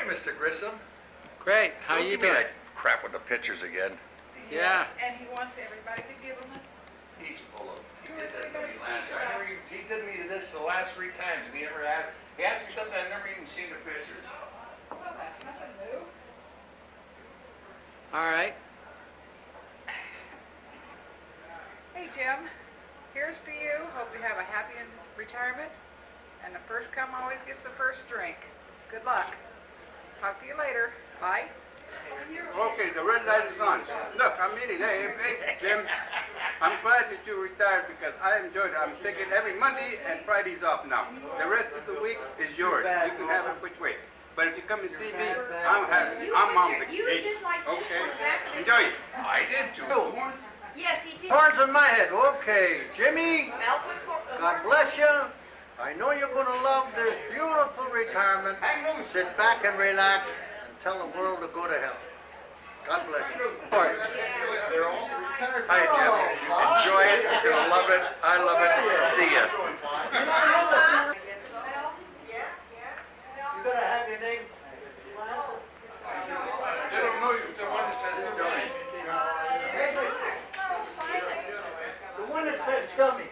Mr. Grissom. Great. How you doing? That crap with the pictures again. Yeah. And he wants everybody to give him a... He's full of. He did that to me last year. He did me this the last 3 times, and he asked me something I've never even seen the pictures. Well, that's nothing new. All right. Hey, Jim. Here's to you. Hope you have a happy retirement. And the first come always gets the first drink. Good luck. Talk to you later. Bye. Okay, the red light is on. Look, I'm eating. Hey, Jim, I'm glad that you retired because I enjoyed it. I'm taking every Monday and Fridays off now. The rest of the week is yours. You can have it which way. But if you come and see me, I'm on vacation. Okay? Enjoy it. I did too. Yes, he did. Horns in my head. Okay, Jimmy, God bless you. I know you're going to love this beautiful retirement. Sit back and relax and tell the world to go to hell. God bless you. Hi, Jim. Enjoy it. You're going to love it. I love it. See ya. You got to have your name. They don't know you. The one that says dummy. The one that says dummy.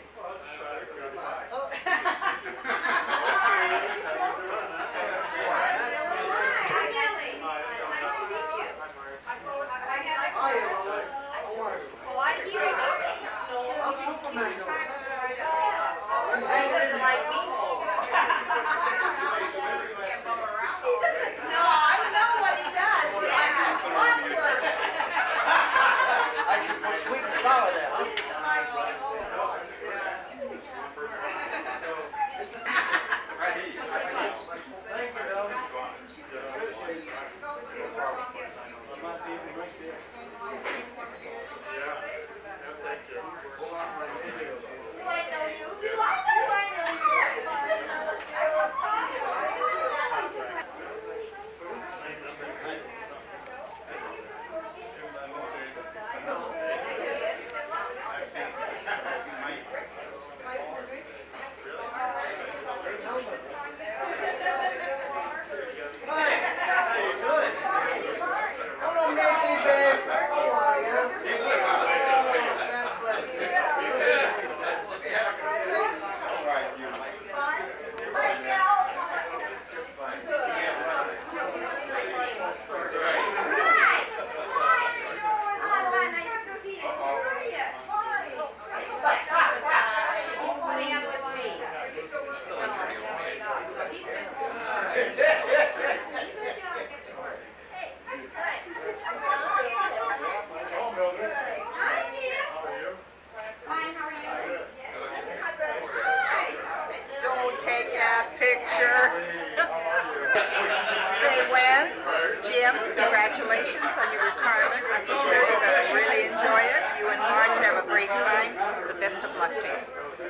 Congratulations on your retirement. I'm sure you're going to really enjoy it. You and Marge have a great time. The best of luck to you.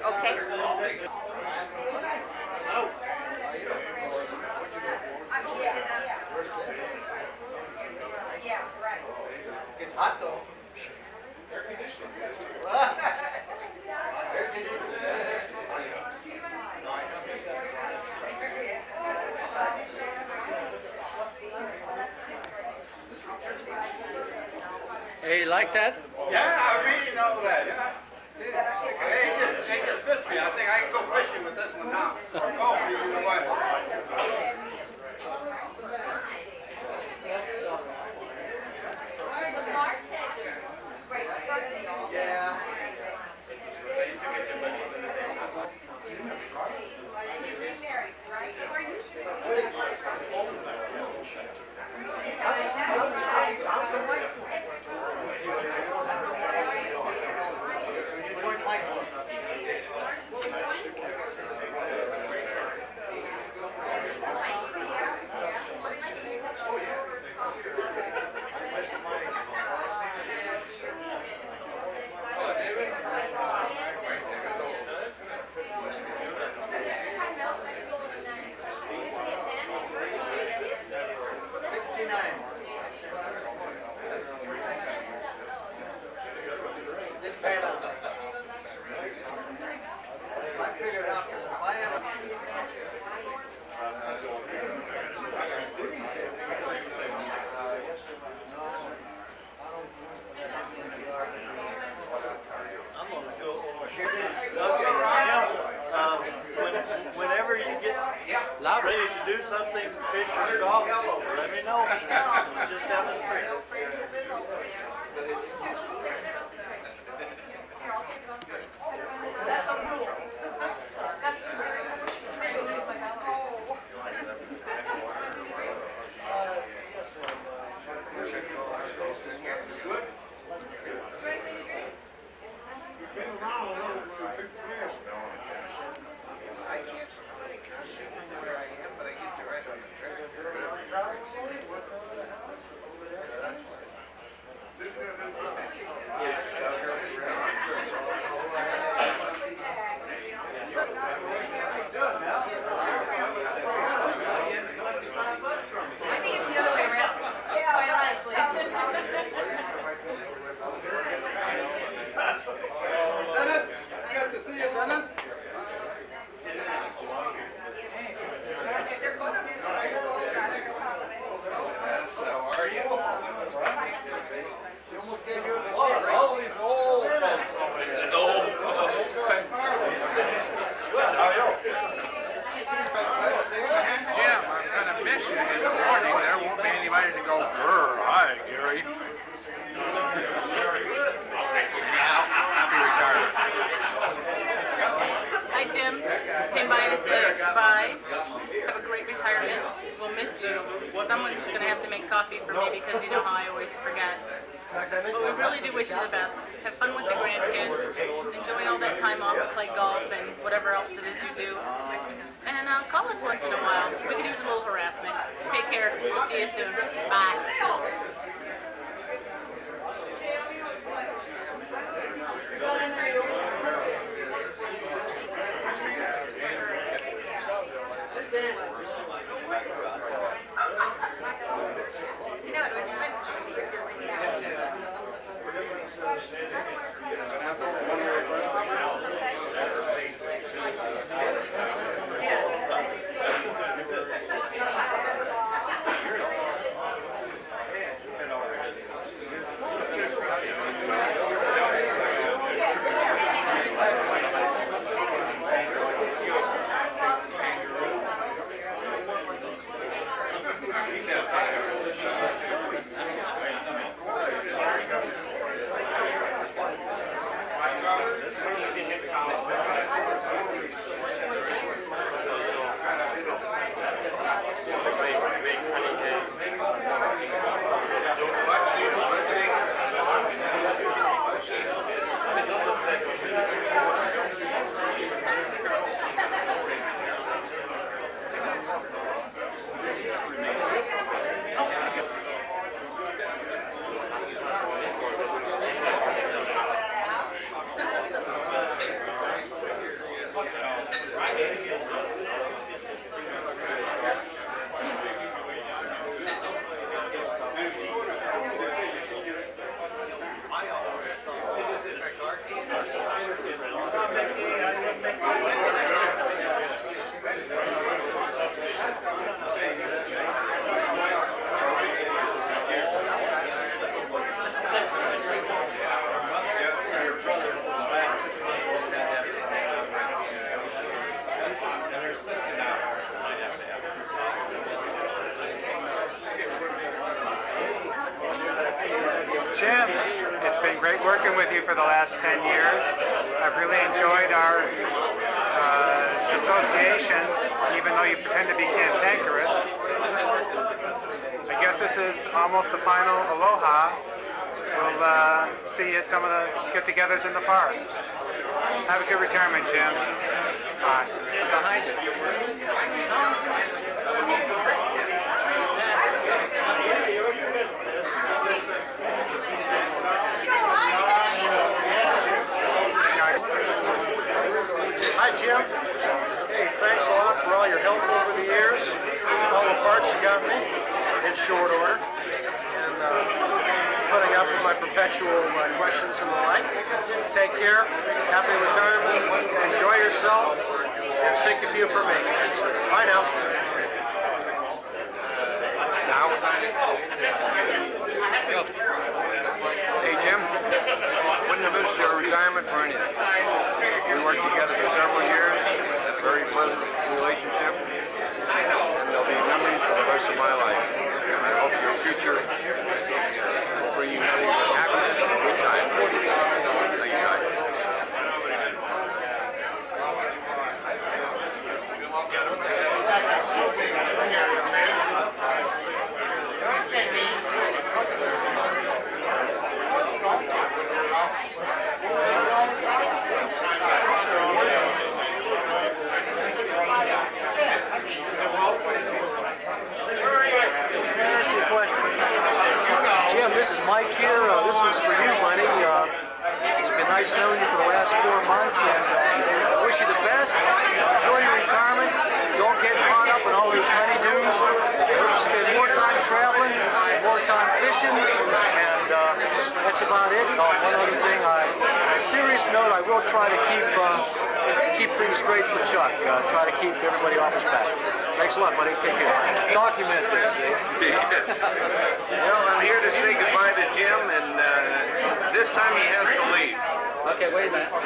Okay? Yeah, right. It's hot though. Air conditioning. Hey, you like that? Yeah, I really know that. Yeah. It just fits me. I think I can go fishing with this one now. Or golf, either way. Yeah. Louder. ready to do something, fish or golf, let me know. We'll just demonstrate. I can't smell any cussing where I am, but I get you right on the track. I think it's the other way around. Yeah, quite honestly. Dennis, good to see you, Dennis. How are you? All these old folks. Old folks. Good, how are you? Jim, I'm gonna miss you in the morning. There won't be anybody to go, "Grr, hi, Gary." Happy retirement. Hi, Jim. Came by to say goodbye. Have a great retirement. We'll miss you. Someone's going to have to make coffee for me because you know how I always forget. But we really do wish you the best. Have fun with the grandkids. Enjoy all that time off to play golf and whatever else it is you do. And call us once in a while. We could use a little harassment. Take care. We'll see you soon. Bye. Jim, it's been great working with you for the last 10 years. I've really enjoyed our associations, even though you pretend to be cantankerous. I guess this is almost the final aloha. We'll see you at some of the get-togethers in the park. Have a good retirement, Jim. Bye. Behind it. Hi, Jim. Hey, thanks a lot for all your help over the years. All the parts you got me in short order. And putting up with my perpetual questions and the like. Take care. Happy retirement. Enjoy yourself. And think of you for me. Bye now. Hey, Jim. Wouldn't have missed your retirement for anything. We worked together for several years. Had a very pleasant relationship. of my life. And I hope your future will bring you nothing but happiness and good times. Thank you, guys. Jim, this is Mike here. This one's for you, buddy. It's been nice knowing you for the last 4 months, and I wish you the best. Enjoy your retirement. Don't get caught up in all these honeydews. Spend more time traveling, more time fishing, and that's about it. One other thing, on a serious note, I will try to keep things straight for Chuck. Try to keep everybody off his back. Thanks a lot, buddy. Take care. Document this, see? Well, I'm here to say goodbye to Jim, and this time he has to leave. Okay, wait a minute. Tell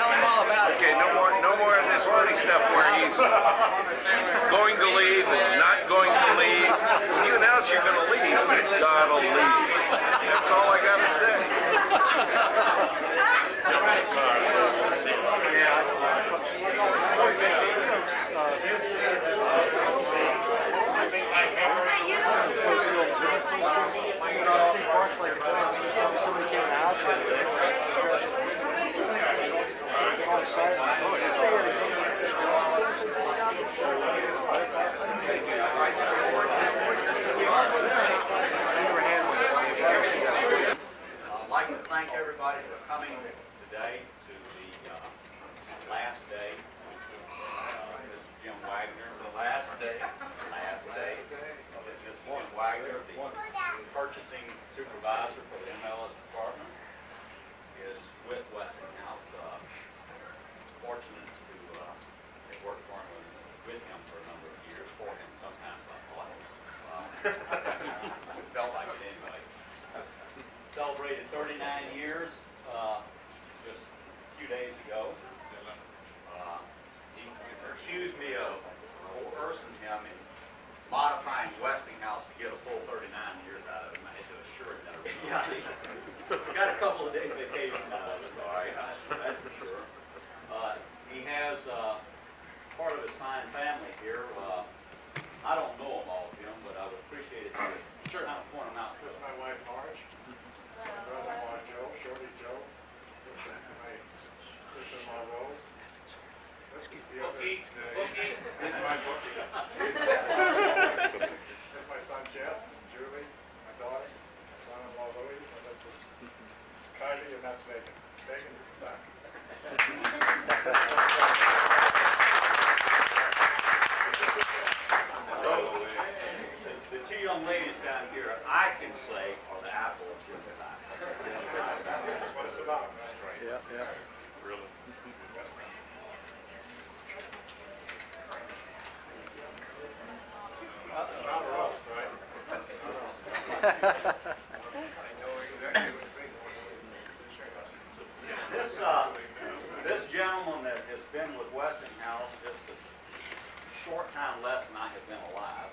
him all about it. Okay, no more of this funny stuff where he's going to leave and not going to leave. When you announce you're going to leave, God'll leave. That's all I got to say. Somebody came in the house the other day. I'd like to thank everybody for coming today to the last day. Mr. Jim Wagner, the last day. This is Jim Wagner, the purchasing supervisor for the MLS department, is with Westinghouse. Fortunate to have worked for him with him for a number of years. For him, sometimes I thought. Felt like it anyway. Celebrated 39 years just a few days ago. He accused me of coercing him in modifying Westinghouse to get a full 39 years out of him. I had to assure him that I got a couple of days vacation out of it, all right, that's for sure. He has part of his fine family here. I don't know them all, Jim, but I would appreciate it if you kind of point them out. This is my wife, Marge. My brother-in-law, Joe, Shorty Joe. My sister-in-law, Rose. This is the other. This is my bookie. That's my son, Jeff, Julie, my daughter, my son-in-law, Louie, and this is Kylie, and that's Megan. Megan, back. The two young ladies down here, I can say, are the apple of Jim's eye. That's what it's about, right? Yeah. Really? It's not roast, right? This gentleman that has been with Westinghouse just a short time less than I have been alive.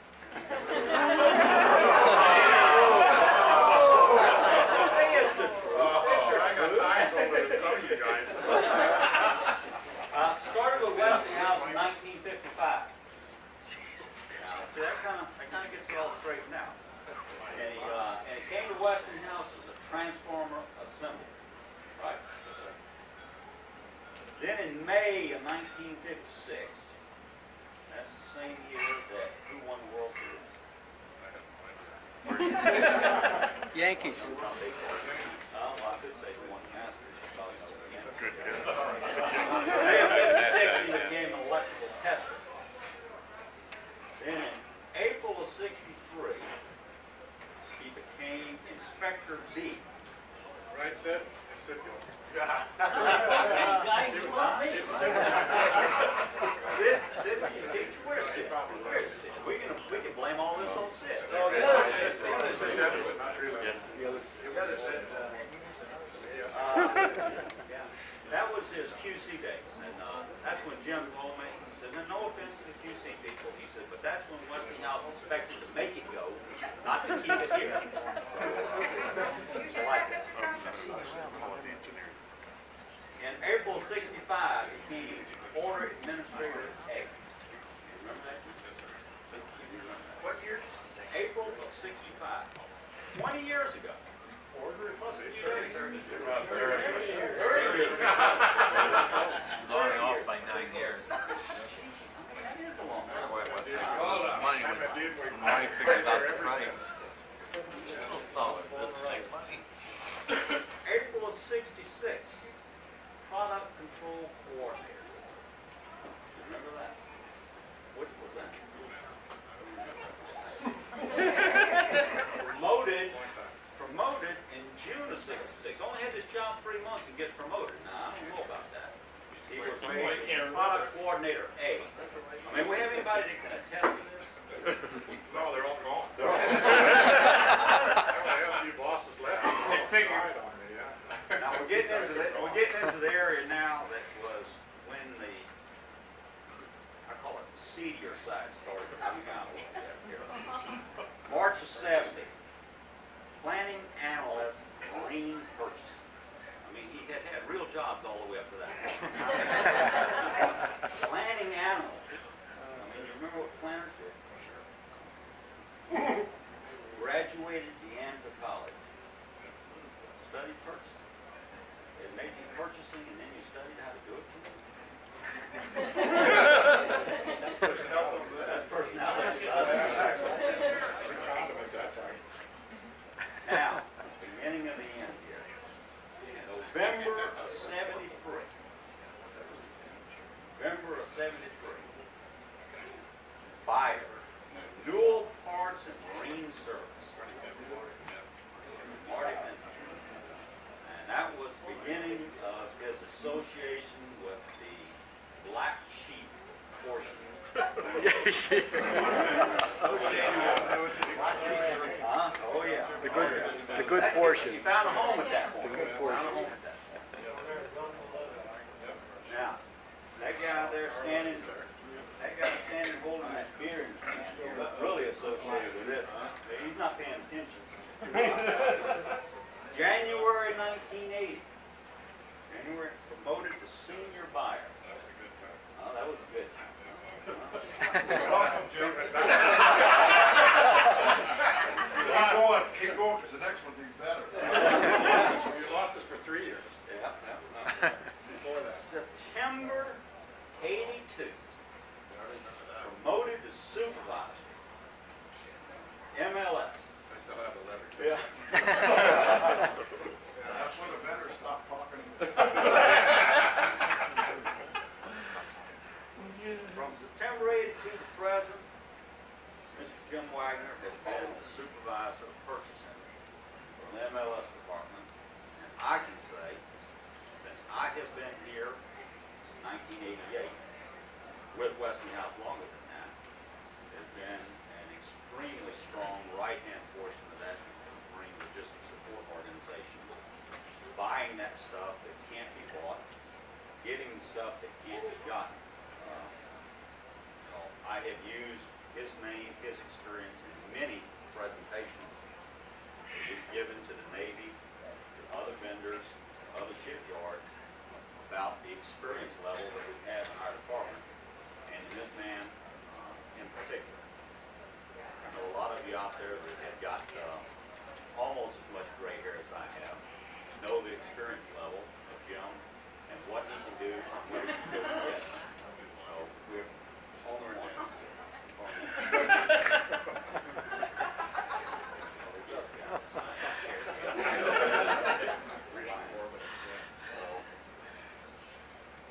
It's the truth. Sure, I got ties older than some of you guys. Started with Westinghouse in 1955. See, that kind of gets it all straightened out. And he came to Westinghouse as a transformer assembler. Right? Yes, sir. Then in May of 1956, that's the same year that who won the World Series? Yankees. Well, I could say who won the Masters. You probably know the Yankees. Good guess. May of 56, he became an electrical tester. Then in April of 63, he became Inspector B. Right, Sid? Sid, go. Sid, where's Sid? Where's Sid? We can blame all this on Sid. That was his QC days, and that's when Jim told me, he said, no offense to the QC people, he said, but that's expected to make it go, not to keep it here. So, like that. In April of '65, he became Order Administrator A. Remember that? What year? April of '65. 20 years ago. Plus a few days. 30 years. Going off by 9 years. That is a long time. Money figures out the price. Still solid. That's like money. April of '66. Product Control Coordinator. Remember that? What was that? Promoted in June of '66. Only had this job 3 months and gets promoted. Now, I don't know about that. He was made Product Coordinator A. I mean, we have anybody that can attest to this? No, they're all gone. I only have a few bosses left. Figured. On me, yeah. Now, we're getting into the area now that was when the, I call it the seedier side started to come out a little bit here. March of '70. Planning Analyst, Marine Purchasing. I mean, he had real jobs all the way up to that. Planning Analyst. I mean, you remember what planners did? Sure. Graduated De Anza College. Studied purchasing. It made you purchasing, and then you studied how to do it. That's personality. That's personality. Now, beginning of the end here. November of '73. November of '73. Buyer. Newell Parts and Marine Service. Marty Minton. And that was the beginning of his association with the black sheep portion. Oh yeah. The good portion. He found a home at that point. The good portion. Now, that guy there standing holding that beer in his hand here is really associated with this. He's not paying attention. January 1980. January, promoted to senior buyer. Oh, that was a good time. Welcome, Jim. Keep going, because the next one's even better. So you lost us for 3 years. Yeah. Before that. September '82. Promoted to supervisor. MLS. I still have the letter. Yeah. That's when the vendors stopped talking. From September '82 to present, Mr. Jim Wagner has been the supervisor of purchasing from the MLS department. And I can say, since I have been here in 1988, with Westinghouse longer than that, has been an extremely strong right-hand portion of that Marine Logistics Support Organization. Buying that stuff that can't be bought, getting stuff that can't be gotten. I have used his name, his experience in many presentations that we've given to the Navy, to other vendors, other shipyards, about the experience level that we have in our department, and in this man in particular. I know a lot of you out there that have got almost as much gray hair as I have, know the experience level of Jim and what he can do and what he can do with it. So we're on the line.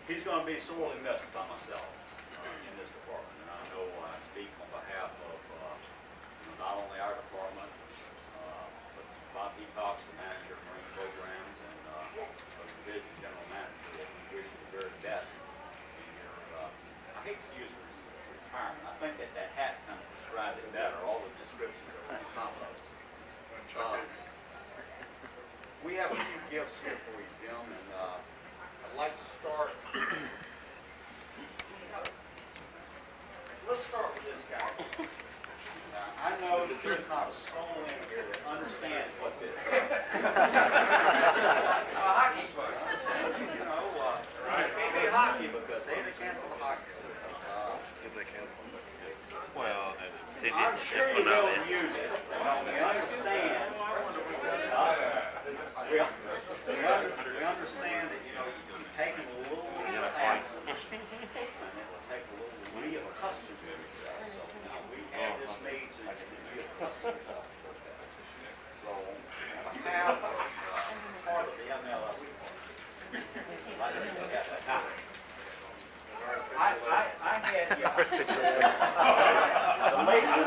He's going to be sorely missed by myself in this department, and I know I speak on behalf of not only our department, but Bob Cox, the manager of Marine Programs, and the division general manager, that we wish you the very best in your, I hate to use retirement. I think that hat kind of described it better, all the descriptions are on top of it. We have a few gifts here for you, Jim, and I'd like to start there's not a soul in here that understands what this is. Hockey folks. You know, it can't be hockey because, hey, they canceled the hockey season. Well, they did. I'm sure you know the music. We understand. We understand that, you know, you're taking a little bit of action, and it will take a little reaccustom yourself. So now we have this made so you can reaccustom yourself to that. So on behalf of part of the MLF, I had the ladies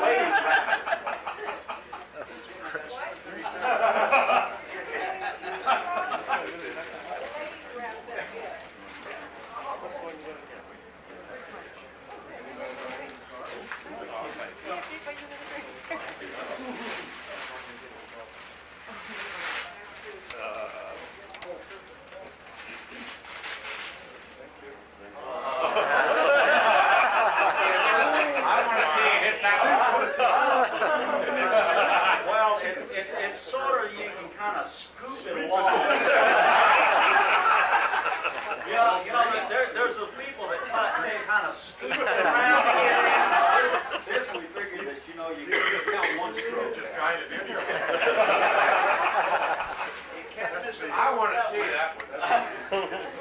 well, it's sort of, you can kind of scoop it along. You know, there's those people that cut and they kind of scoop it around here. This we figured that, you know, you can just count one stroke. Just grind it in here. I want to see that one.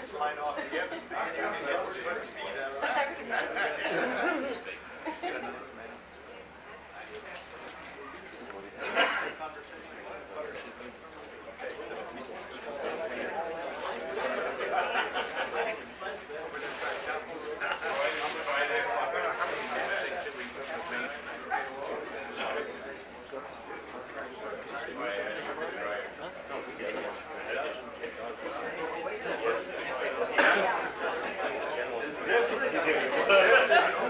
Slide off together.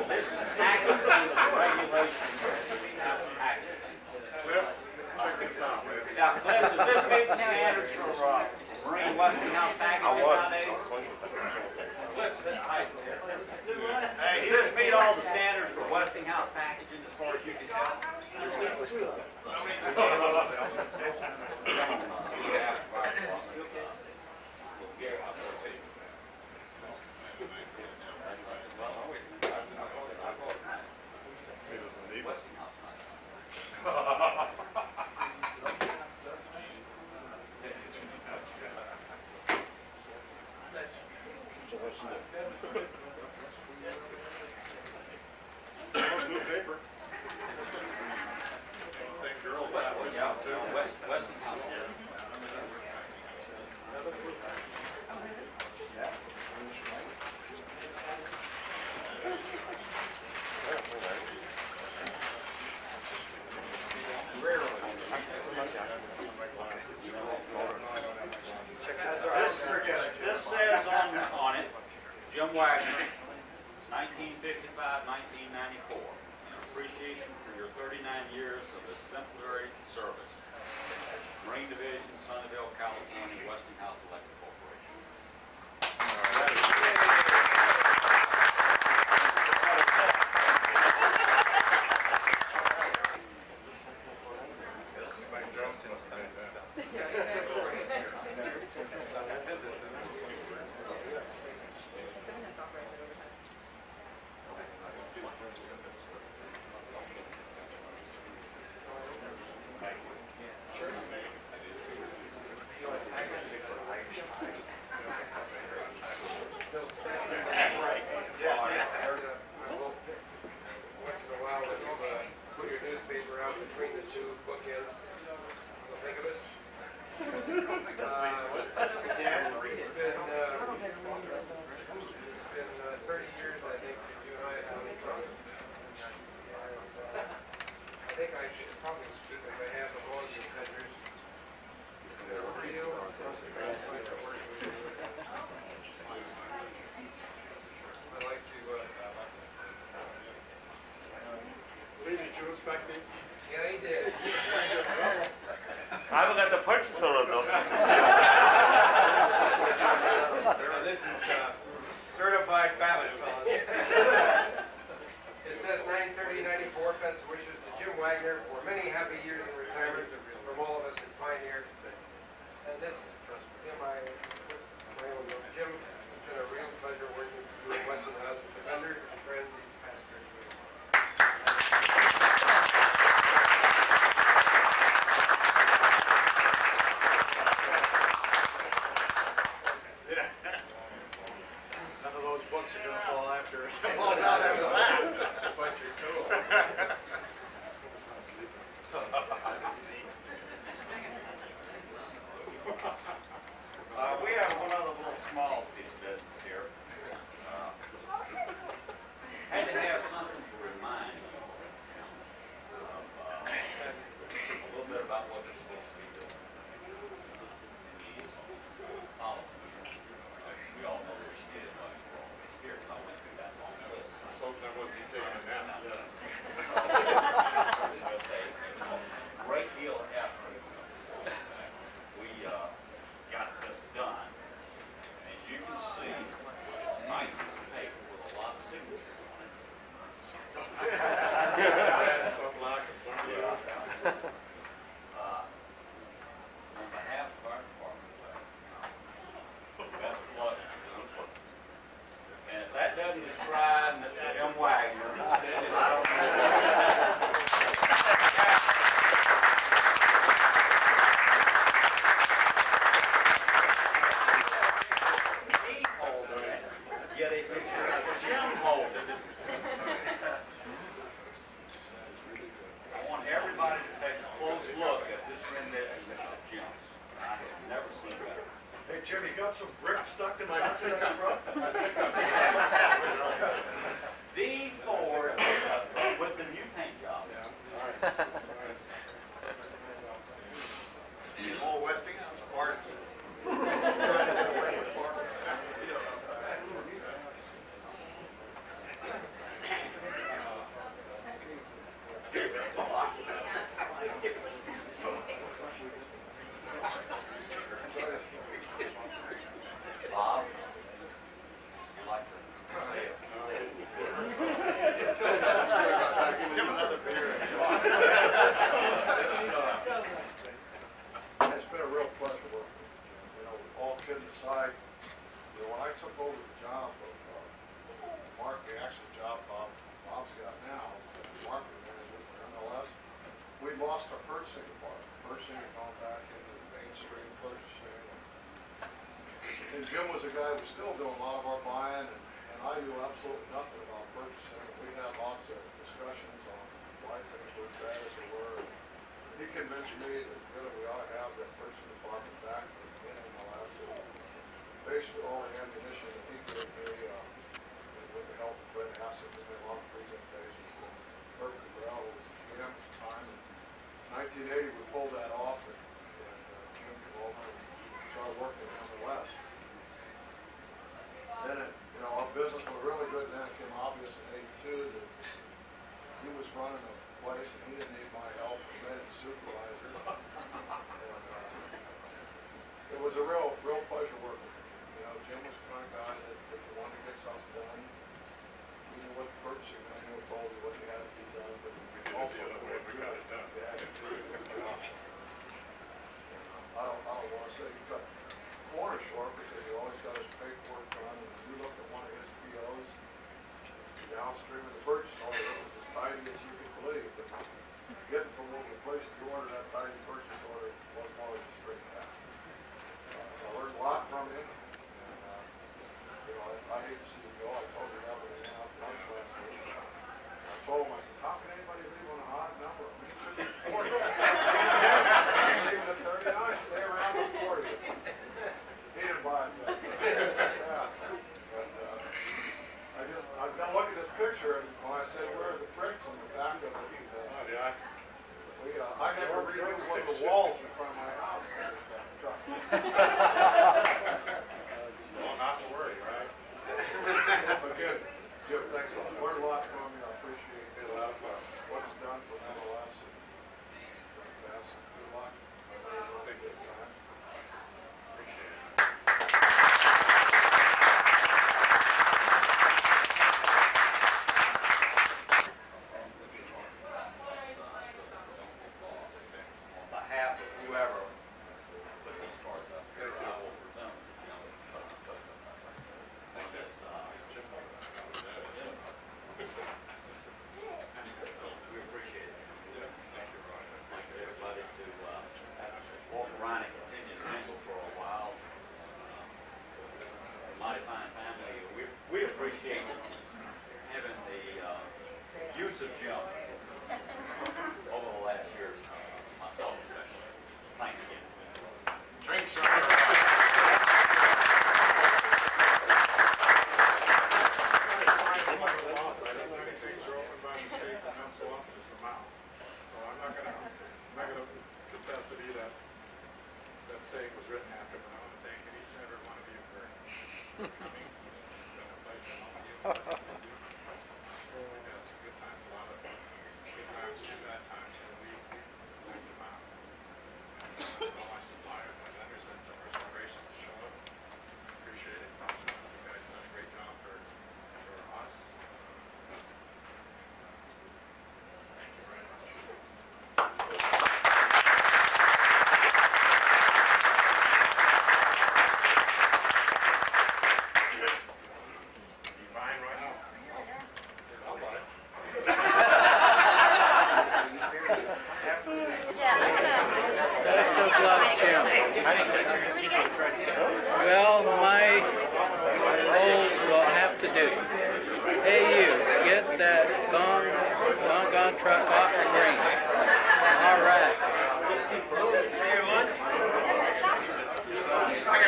This is packaging regulations that we have to package things. Now, Cliff, does this meet the standards for Marine Westinghouse packaging nowadays? Does this meet all the standards for Westinghouse packaging as far as you can tell? Blue paper. Same girl. Westinghouse. This says on it, Jim Wagner, 1955, 1994. In appreciation for your 39 years of exemplary service. Marine Division, Sunnyvale, California, Westinghouse Electric Corporation. Yeah, he did. I haven't got the purchase order though. This is certified ballot, fellas. It says 9/30/94, best wishes to Jim Wagner for many happy I wasn't taking a nap, yes. With a great deal of effort, we got this done. As you can see, it's a nice piece of paper with a lot of signatures on it. Some like it, some do. On behalf of our department, best of luck. And if that doesn't describe Mr. Jim Wagner, I don't know. Get a picture of Jim holding. I want everybody to take a close look at this rendition of Jim. I have never seen better. Hey, Jim, you got some bricks stuck in my outfit up front? D4 with the new paint job. Yeah, all right. All Westinghouse parts. Bob, you like to say it? Give him another beer. It's been a real pleasure working with you. You know, all kidding aside, you know, when I took over the job of Mark, the actual job Bob's got now, marketing manager for MLS, we lost our purchasing department. Purchasing had gone back into the mainstream purchasing. And Jim was a guy who was still doing a lot of our buying, and I knew absolutely nothing about purchasing. We had lots of discussions on why things were as bad as they were. He convinced me that really we ought to have that purchasing department back in MLS. Basically, all the ammunition that he gave me, with the help of Brett Hassett, we made a lot of presentations. Kirk Cabral was GM at the time. In 1980, we pulled that off, and Jim came over and started working in MLS. Then, you know, our business was really good. Then it became obvious in '82 that he was running a place and he didn't need my help. He made it supervisor. And it was a real pleasure working with him. You know, Jim was the kind of guy that if you wanted to get something done, he knew what the purchasing manual told you what you had to be done, but also we got it done. I don't want to say he cut corner short because he always got his paperwork done. And you looked at one of his POs downstream of the purchase order, it was as tidy as you could believe. But getting from when we placed the order, that tidy purchase order wasn't always a straight path. So I learned a lot from him. And, you know, I hate to see him go. I told him that when we went out to lunch last week. I told him, I says, how can anybody leave on a odd number? I mean, it's 40. Leaving at 39, stay around at 40. He didn't buy it. Yeah. But, I've been looking at this picture, and when I said, where are the bricks on the back of it? I had to redo one of the walls in front of my house. Well, not to worry, right? So good. Jim, thanks a lot. Learned a lot from you. I appreciate it. A lot of what you've done for MLS. Good luck. Thank you. Appreciate it. On behalf of whoever put these cards up here, I will present them on this we appreciate it. Thank you, Ron. Thank you, everybody, to walk around and continue to mingle for a while. Mighty fine family. We appreciate having the use of Jim over the last years, myself especially. Thanks again. Drinks are things are open by mistake and not so often as the mouth. So I'm not gonna contest that either. That saying was written after, but I want to thank each and every one of you for coming. It's been a pleasure. truck off the green. All right.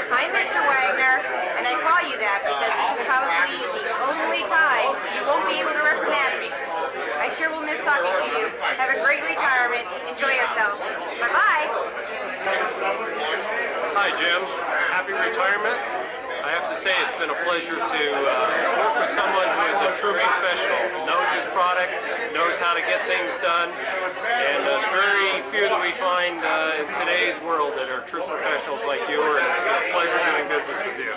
Hi, Mr. Wagner, and I call you that because this is probably the only time you won't be able to reprimand me. I sure will miss talking to you. Have a great retirement. Enjoy yourself. Bye-bye. Hi, Jim. Happy retirement. I have to say it's been a pleasure to work with someone who is a true professional, knows his product, knows how to get things done, and it's very few that we find in today's world that are true professionals like you, and it's been a pleasure doing business with you.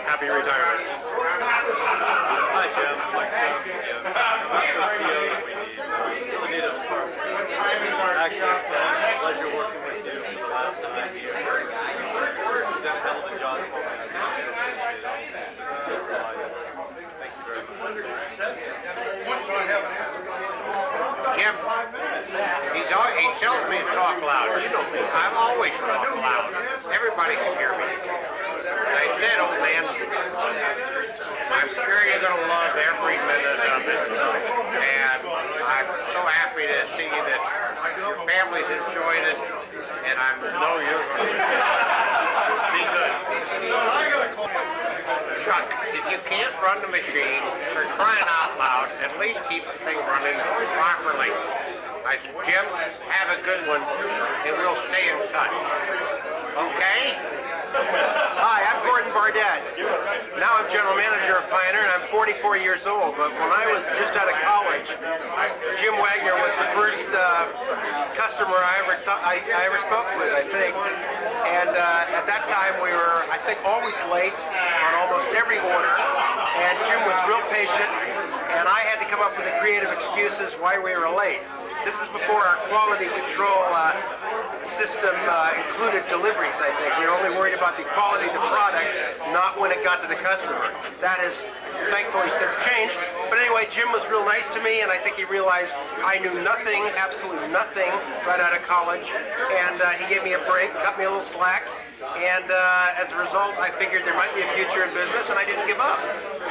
Happy retirement. Hi, Jim. Like really need us parts. Actually, it's been a pleasure working with you for the last 9 years. You've done a hell of a job. Jim, he tells me to talk loud. You know me. I've always talked loud. Everybody can hear me. I said, old man, I'm sure you're going to love every minute of it. And I'm so happy to see that your family's enjoyed it. And I know you're going to be good. Chuck, if you can't run the machine, for crying out loud, at least keep the thing running properly. I said, Jim, have a good one, and we'll stay in touch. Okay? Hi, I'm Gordon Bardette. Now I'm general manager of Pioneer, and I'm 44 years old. But when I was just out of college, Jim Wagner was the first customer I ever spoke with, I think. And at that time, we were, I think, always late on almost every order. And Jim was real patient, and I had to come up with the creative excuses why we were late. This is before our quality control system included deliveries, I think. We were only worried about the quality of the product, not when it got to the customer. That has thankfully since changed. But anyway, Jim was real nice to me, and I think he realized I knew nothing, absolutely nothing, right out of college. And he gave me a break, cut me a little slack. And as a result, I figured there might be a future in business, and I didn't give up.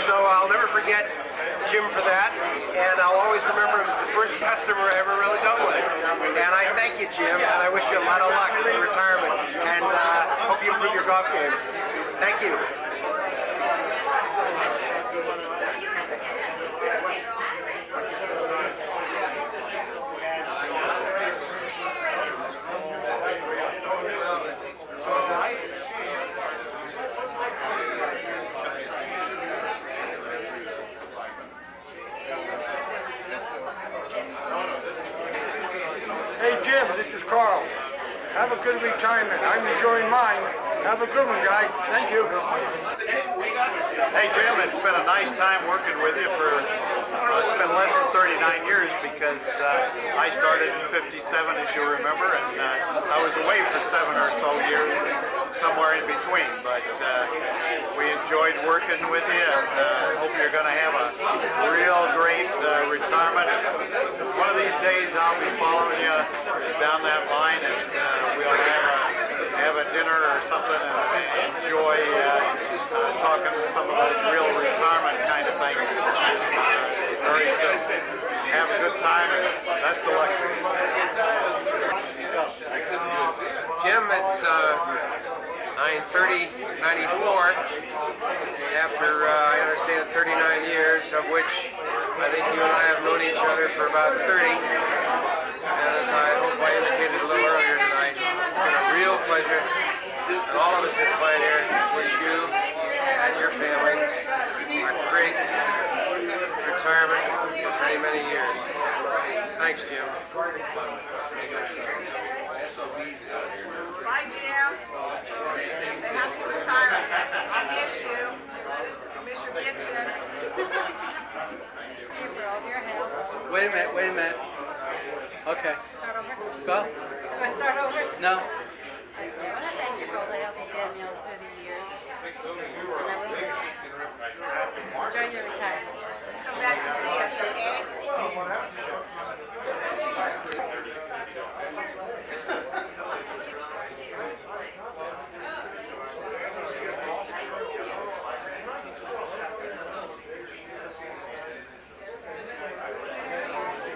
So I'll never forget Jim for that, and I'll always remember him as the first customer I ever really dealt with. And I thank you, Jim, and I wish you a lot of luck in retirement, and hope you improve your golf game. Thank you. Hey Jim, this is Carl. Have a good retirement. I'm enjoying mine. Have a good one, guy. Thank you. Hey Jim, it's been a nice time working with you for, it's been less than 39 years because I started in '57, as you remember, and I was away for 7 or so years, somewhere in between. But we enjoyed working with you, and hope you're going to have a real great retirement. One of these days I'll be following you down that line, and we'll have a dinner or something and enjoy talking to some of those real retirement kind of things very soon. Have a good time and best of luck to you. Jim, it's 9/30/94. After I understand 39 years, of which I think you and I have known each other for about 30. And as I hope I indicated a little earlier tonight, it's been a real pleasure. And all of us at Pioneer wish you and your family a great retirement for many, many years. Thanks, Jim. Bye, Jim. A happy retirement. I miss you. I miss your bitching. Thank you for all your help. Wait a minute. Okay. Start over? Go. Do I start over? No. I want to thank you for all the help you've given me all through the years. And I will miss you. Enjoy your retirement. Come back and see us, okay?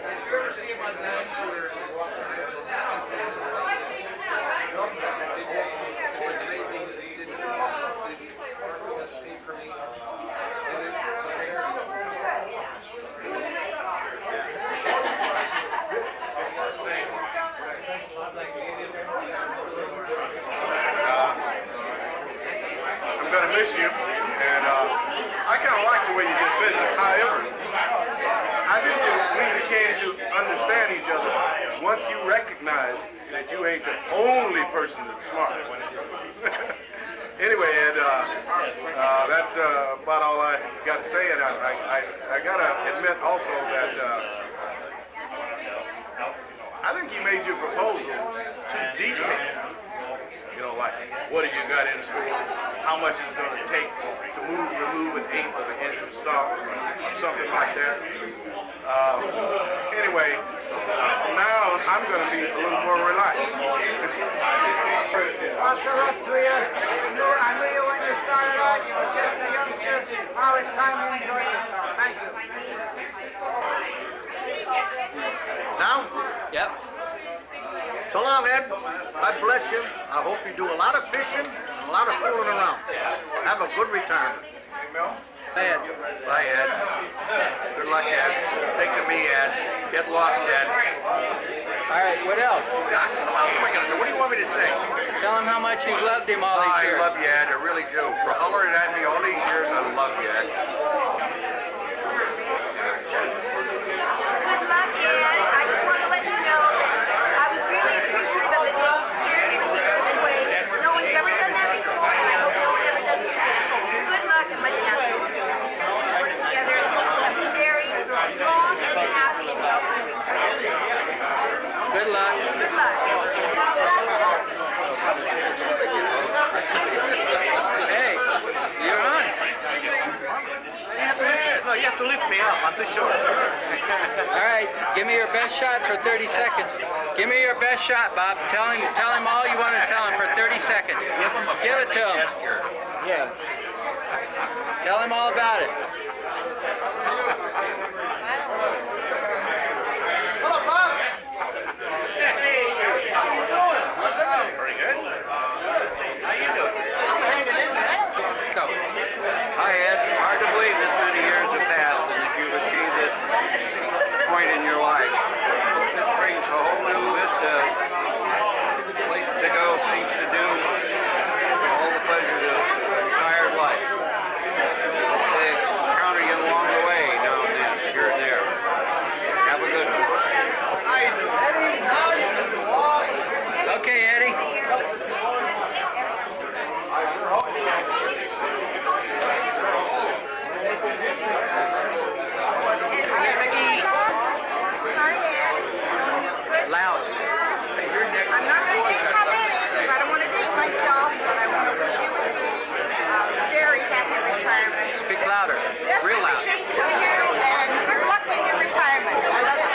Did you ever see him I'm going to miss you, and I kind of like the way you did business. However, I think we came to understand each other once you recognize that you ain't the only person that's smart. Anyway, Ed, that's about all I got to say, and I got to admit also that I think you made your proposals too detailed. You know, like, what have you got in store? How much is it going to take to remove an eighth of an inch of stock, or something like that. Anyway, from now on, I'm going to be a little more relaxed. What's up to you? I knew you when you started out. You were just a youngster. Now it's time to enjoy yourself. Thank you. Now? Yep. So long, Ed. God bless you. I hope you do a lot of fishing and a lot of fooling around. Have a good retirement. Ed. Bye, Ed. Good luck, Ed. Take the me, Ed. Get lost, Ed. All right, what else? What else am I going to do? What do you want me to say? Tell him how much you loved him all these years. I love you, Ed. I really do. For hollering at me all these years, I love you, Ed. Good luck, Ed. I just want to let you know that I was really appreciative of the day you scared me when you threw it away. No one's ever done that before, and I hope no one ever does it again. Good luck and much happiness. We'll work together and hope you have a very long and happy and healthy retirement. Good luck. Good luck. Hey, you're on. No, you have to lift me up. I'm too short. All right, give me your best shot for 30 seconds. Give me your best shot, Bob. Tell him all you want to tell him for 30 seconds. Give it to him. Yeah. Tell him all about it. Hello, Bob. How you doing? How's everything? Pretty good. Good. How you doing? I'm hanging in there. Go. Hi, Ed. Hard to believe this many years have passed and that you've achieved this point in your life. This brings a whole new vista, places to go, things to do, all the pleasures of retired life. They encounter you along the way now and then, here and there. Have a good one. Eddie, now you can walk. Okay, Eddie. Loud. I'm not going to date my bitch because I don't want to date myself, but I want to wish you a very happy retirement. Speak louder. Best Real loud. wishes to you and good luck in your retirement. I love you.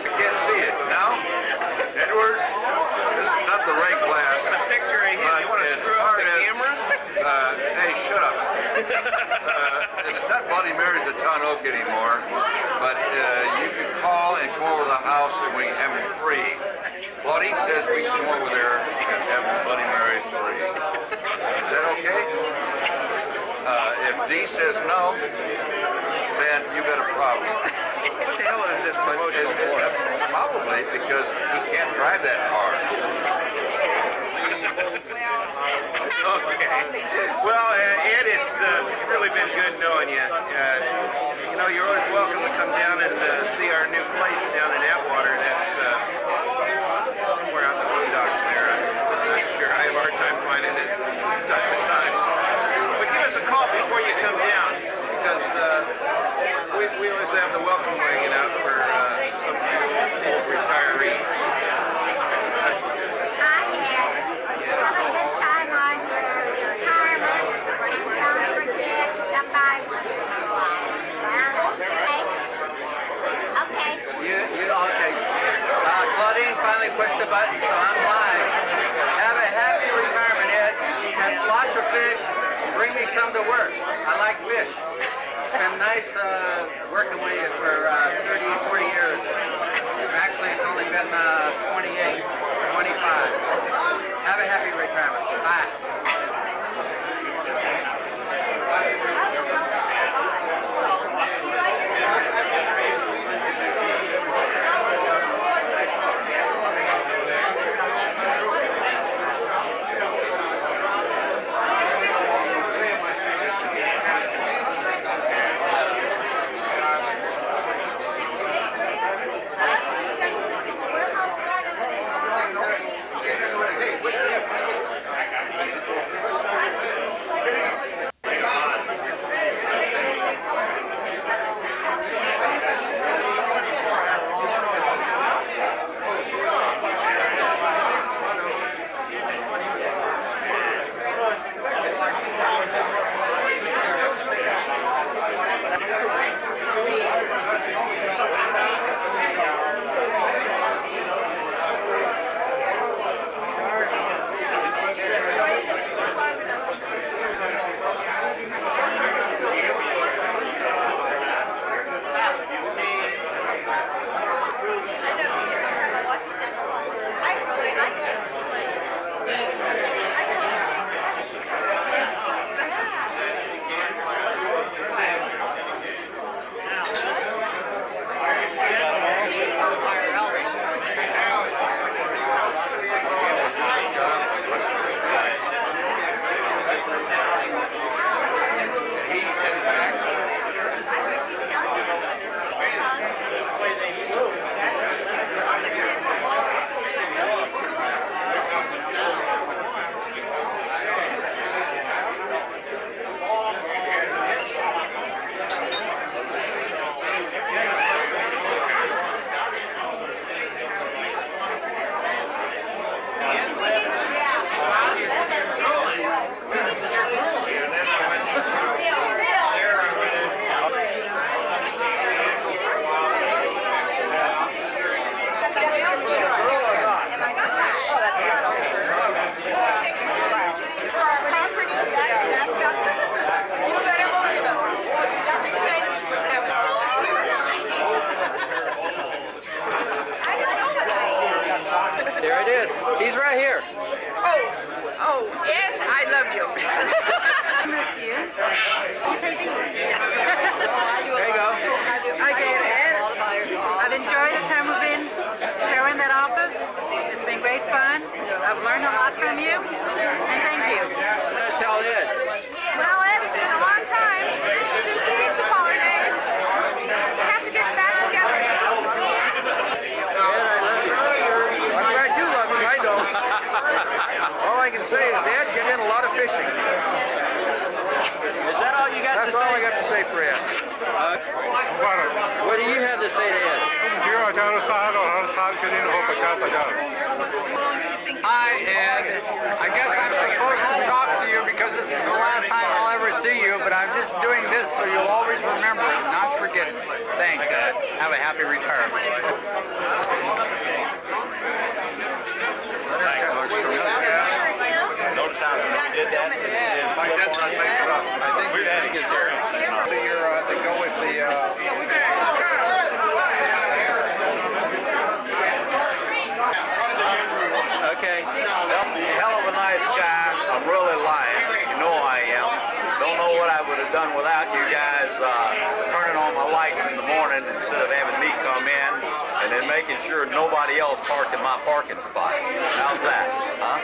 I can't see it. Now? Edward, this is not the right glass. The picture of him, you want to screw up the camera? Hey, shut up. It's not Bloody Mary's at Town Oak anymore, but you can call and come over to the house and we can have them free. Bloody says we can come over there and have Bloody Mary's free. Is that okay? If Dee says no, then you got a problem. What the hell is this promotional for? Probably because he can't drive that far. Okay. Well, Ed, it's really been good knowing you. You know, you're always welcome to come down and see our new place down in Atwater. That's somewhere out in the boondocks there. I'm not sure. I have a hard time finding it time to time. But give us a call before you come down because we always have the welcome wagon out for some of you old retirees. Have a good time on your retirement. Don't forget to come by once in a while. the button, so I'm live. Have a happy retirement, Ed. Catch lots of fish. Bring me some to work. I like fish. It's been nice working with you for 30, 40 years. Actually, it's only been 28, 25. Have a happy retirement. Bye. There it is. He's right here. Oh, Ed, I love you. I miss you. You taking? There you go. Okay, Ed. I've enjoyed the time we've been sharing that office. It's been great fun. I've learned a lot from you, and thank you. I'm going to tell Ed. Well, Ed, it's been a long time since the pizza parlor days. We have to get back together. I'm glad you love him, I don't. All I can say is, Ed, get in a lot of fishing. Is that all you got to say? That's all I got to say for Ed. What do you have to say to Ed? Hi, Ed. I guess I'm supposed to talk to you because this is the last time I'll ever see you, but I'm just doing this so you'll always remember and not forget. Thanks, Ed. Have a happy retirement. Notice how we did that? I think we're adding it there. So they go with the... Okay. Hell of a nice guy. I'm really lying. You know I am. Don't know what I would have done without you guys turning on my lights in the morning instead of having me come in and then making sure nobody else parked in my parking spot. How's that? Huh?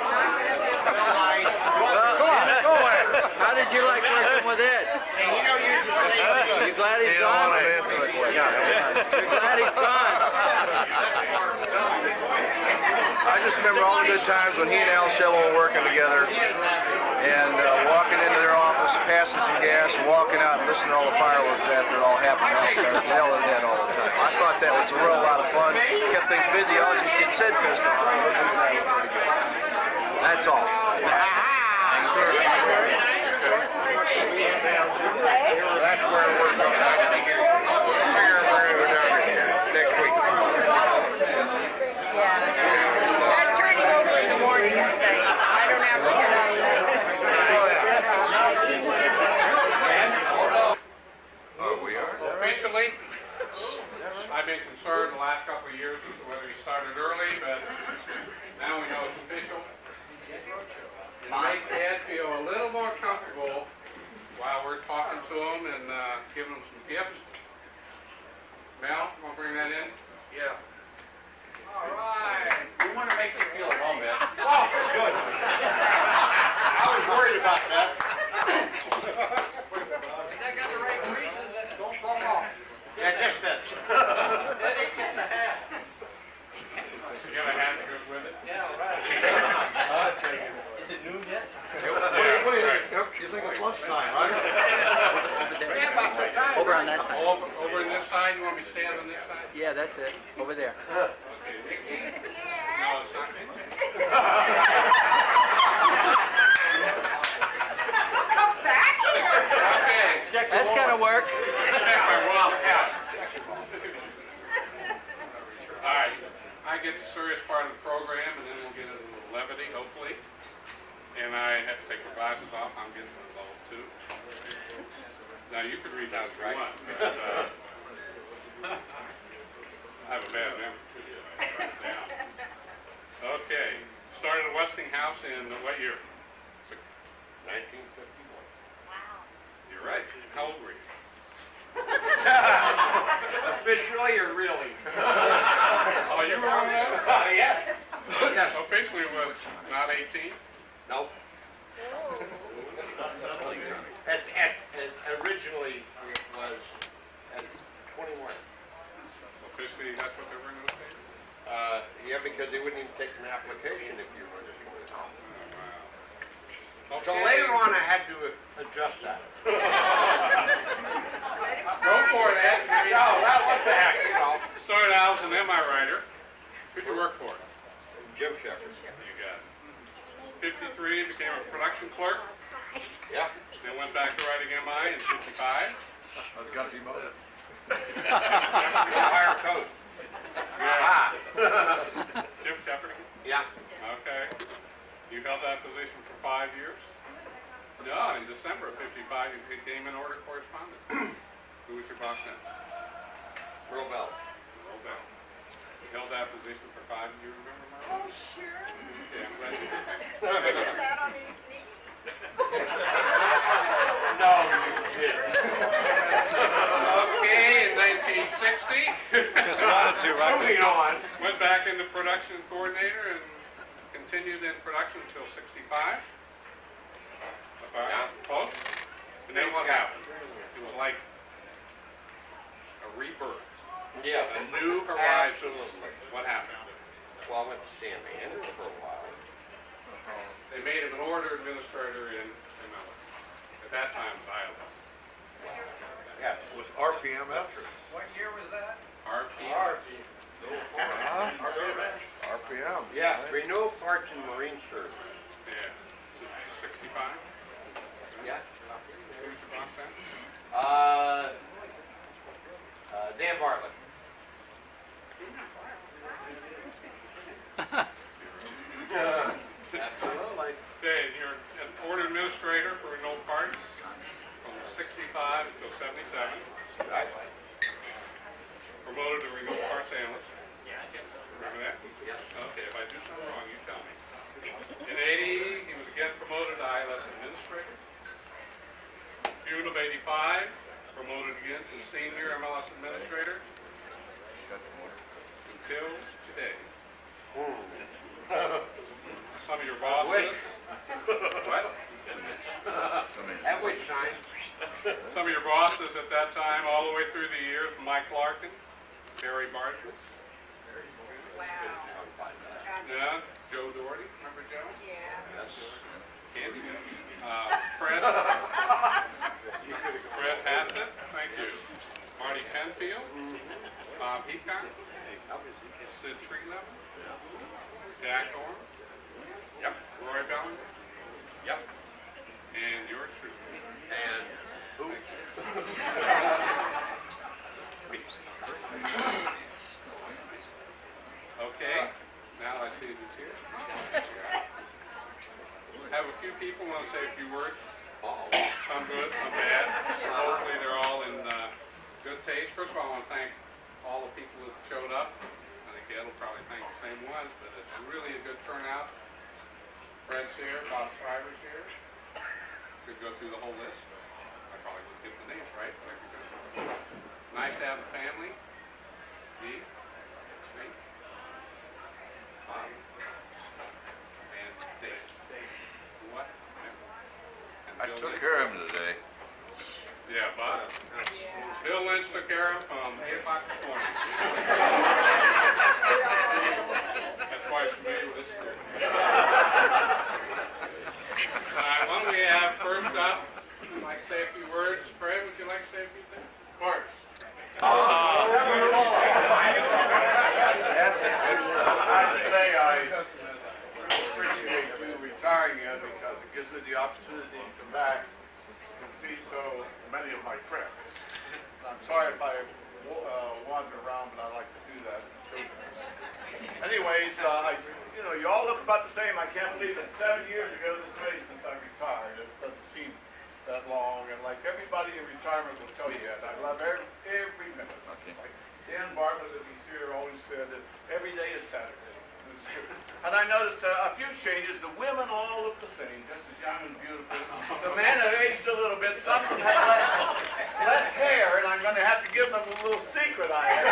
Well, go on. How did you like working with Ed? You glad he's gone? You're glad he's gone. I just remember all the good times when he and Al Shello were working together and walking into their office, passing some gas, and walking out and listening to all the fireworks after it all happened. I started yelling at all the time. I thought that was a real lot of fun. Kept things busy. I always just get Sid pissed off. That was pretty good. That's all. That's where we're going. We're going to go down here next week. Yeah. of years whether he started early, but now we know it's official. To make Dad feel a little more comfortable while we're talking to him and giving him some gifts. Mel, you want to bring that in? Yeah. All right. We want to make you feel at home, man. Oh, good. I was worried about that. I got the right creases and it don't fall off. Yeah, just fits. That ain't getting the hat. You got a hat that goes with it? Yeah, right. Is it noon yet? What do you think? You think it's lunchtime, right? Yeah, about the time. Over on that side. Over on this side? You want me to stand on this side? Yeah, that's it. Over there. Okay, Mickey? No, it's not Mickey. Come back here. Okay. That's gotta work. Check my wallet out. All right, I get the serious part of the program, and then we'll get into the levity, hopefully. And I have to take my glasses off. I'm getting involved too. Now you can read that if you want. But, I have a bad memory too. I write it down. Okay, started at Westinghouse in what year? 1951. Wow. You're right. How old were you? Officially or really? Oh, you were on that? Yeah. Yes. Officially was not 18? Nope. Originally, it was at 21. Officially, that's what they were going to say? Yeah, because they wouldn't even take an application if you were under 21. Wow. So later on, I had to adjust that. Go for it, Ed. No, what the heck, you know. Started out as an MI writer. Who'd you work for? Jim Shepherd. You got it. 53, became a production clerk. Yeah. Then went back to writing MI in 55. I got demoted. Higher coat. Yeah. Jim Shepherd? Yeah. Okay. You held that position for 5 years? No, in December of 55, you became an order correspondent. Who was your boss then? Real Bell. Earl Bell. You held that position for 5 years, remember, Mark? Oh, sure. Yeah, I'm glad you did. He sat on his knee. No, you didn't. Okay, in 1960. Just wanted to, right? Moving on. Went back into production coordinator and continued in production until 65. Close. And then what happened? It was like a rebirth. Yeah. A new horizon. Absolutely. What happened? Well, I went to San Andreas for a while. They made him an order administrator in MLS. At that time, it was ILS. Yes. With RPMS? What year was that? RP. RPM. Yeah, Renewal Parts and Marine Service. Yeah. 65. Yeah. Who's your boss then? Dan Bartlett. Absolutely. Okay, you're an order administrator for Renault Parts from 65 until 77. Right. Promoted to Renault Parts analyst. Remember that? Yeah. Okay, if I do something wrong, you tell me. In 80, he was again promoted to ILS administrator. June of 85, promoted again to senior MLS administrator. Until today. Some of your bosses. What? At which time? Some of your bosses at that time, all the way through the years, Mike Larkin, Barry Bartlett. Wow. Yeah, Joe Doherty, remember Joe? Yeah. Yes. Candy Joe. Fred. Fred Hassett, thank you. Marty Penfield. Bob Heacock. Sid Treatlev. Jack Orr. Yep. Roy Bellinger. Yep. And yours truly. And who? Okay, now I see who's here. Have a few people want to say a few words. Some good, some bad. Hopefully they're all in good taste. First of all, I want to thank all the people that showed up. Ed will probably think the same ones, but it's really a good turnout. Fred's here, Bob Shriver's here. Could go through the whole list. I probably wouldn't get the names right, but I could go through it. Nice to have the family. Steve, Snake, Bob, and Dave. What? I took care of him today. Yeah, Bob. Bill Lynch took care of him from 8 o'clock this morning. That's why he's familiar with this story. Why don't we have first up, I'd like to say a few words. Fred, would you like to say a few things? Of course. I have to say I appreciate you retiring here because it gives me the opportunity to come back and see so many of my friends. I'm sorry if I wander around, but I like to do that. Anyways, you all look about the same. I can't believe it. 7 years ago this May since I retired. It doesn't seem that long. And like everybody in retirement will tell you that, I love every minute. Okay. Like Dan Bartlett, if he's here, always said that every day is Saturday. It's true. And I noticed a few changes. The women all look the same, just as young and beautiful. The men have aged a little bit. Some of them have less hair, and I'm going to have to give them a little secret I have.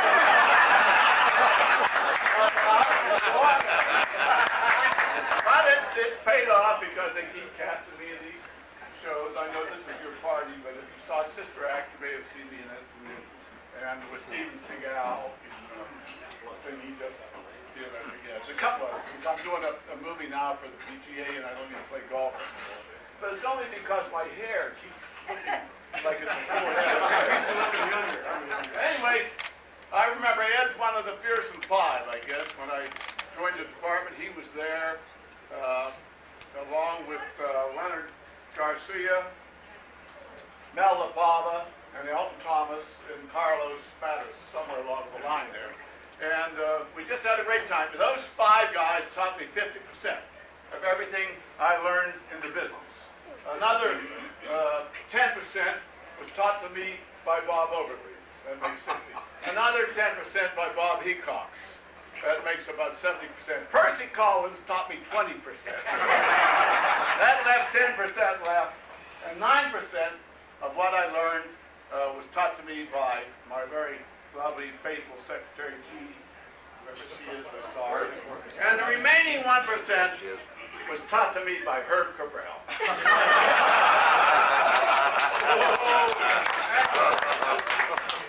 But it's paid off because they keep casting me in these shows. I know this is your party, but if you saw Sister Act, you may have seen me in it. And with Steven Seagal, thing he just did again. A couple of things. I'm doing a movie now for the PGA, and I don't even play golf anymore. But it's only because my hair keeps looking like it's a full head. He's looking younger. Anyways, I remember Ed's one of the fearsome five, I guess. When I joined the department, he was there, along with Leonard Garcia, Mel LaBava, and Elton Thomas, and Carlos Matters, somewhere along the line there. And we just had a great time. Those five guys taught me 50% of everything I learned in the business. Another 10% was taught to me by Bob Overby. That makes 60. Another 10% by Bob Hecox. That makes about 70%. Percy Collins taught me 20%. That left 10% left. And 9% of what I learned was taught to me by my very lovely, faithful secretary, Jeannie, whoever she is, I saw her. And the remaining 1% was taught to me by Herb Cabral.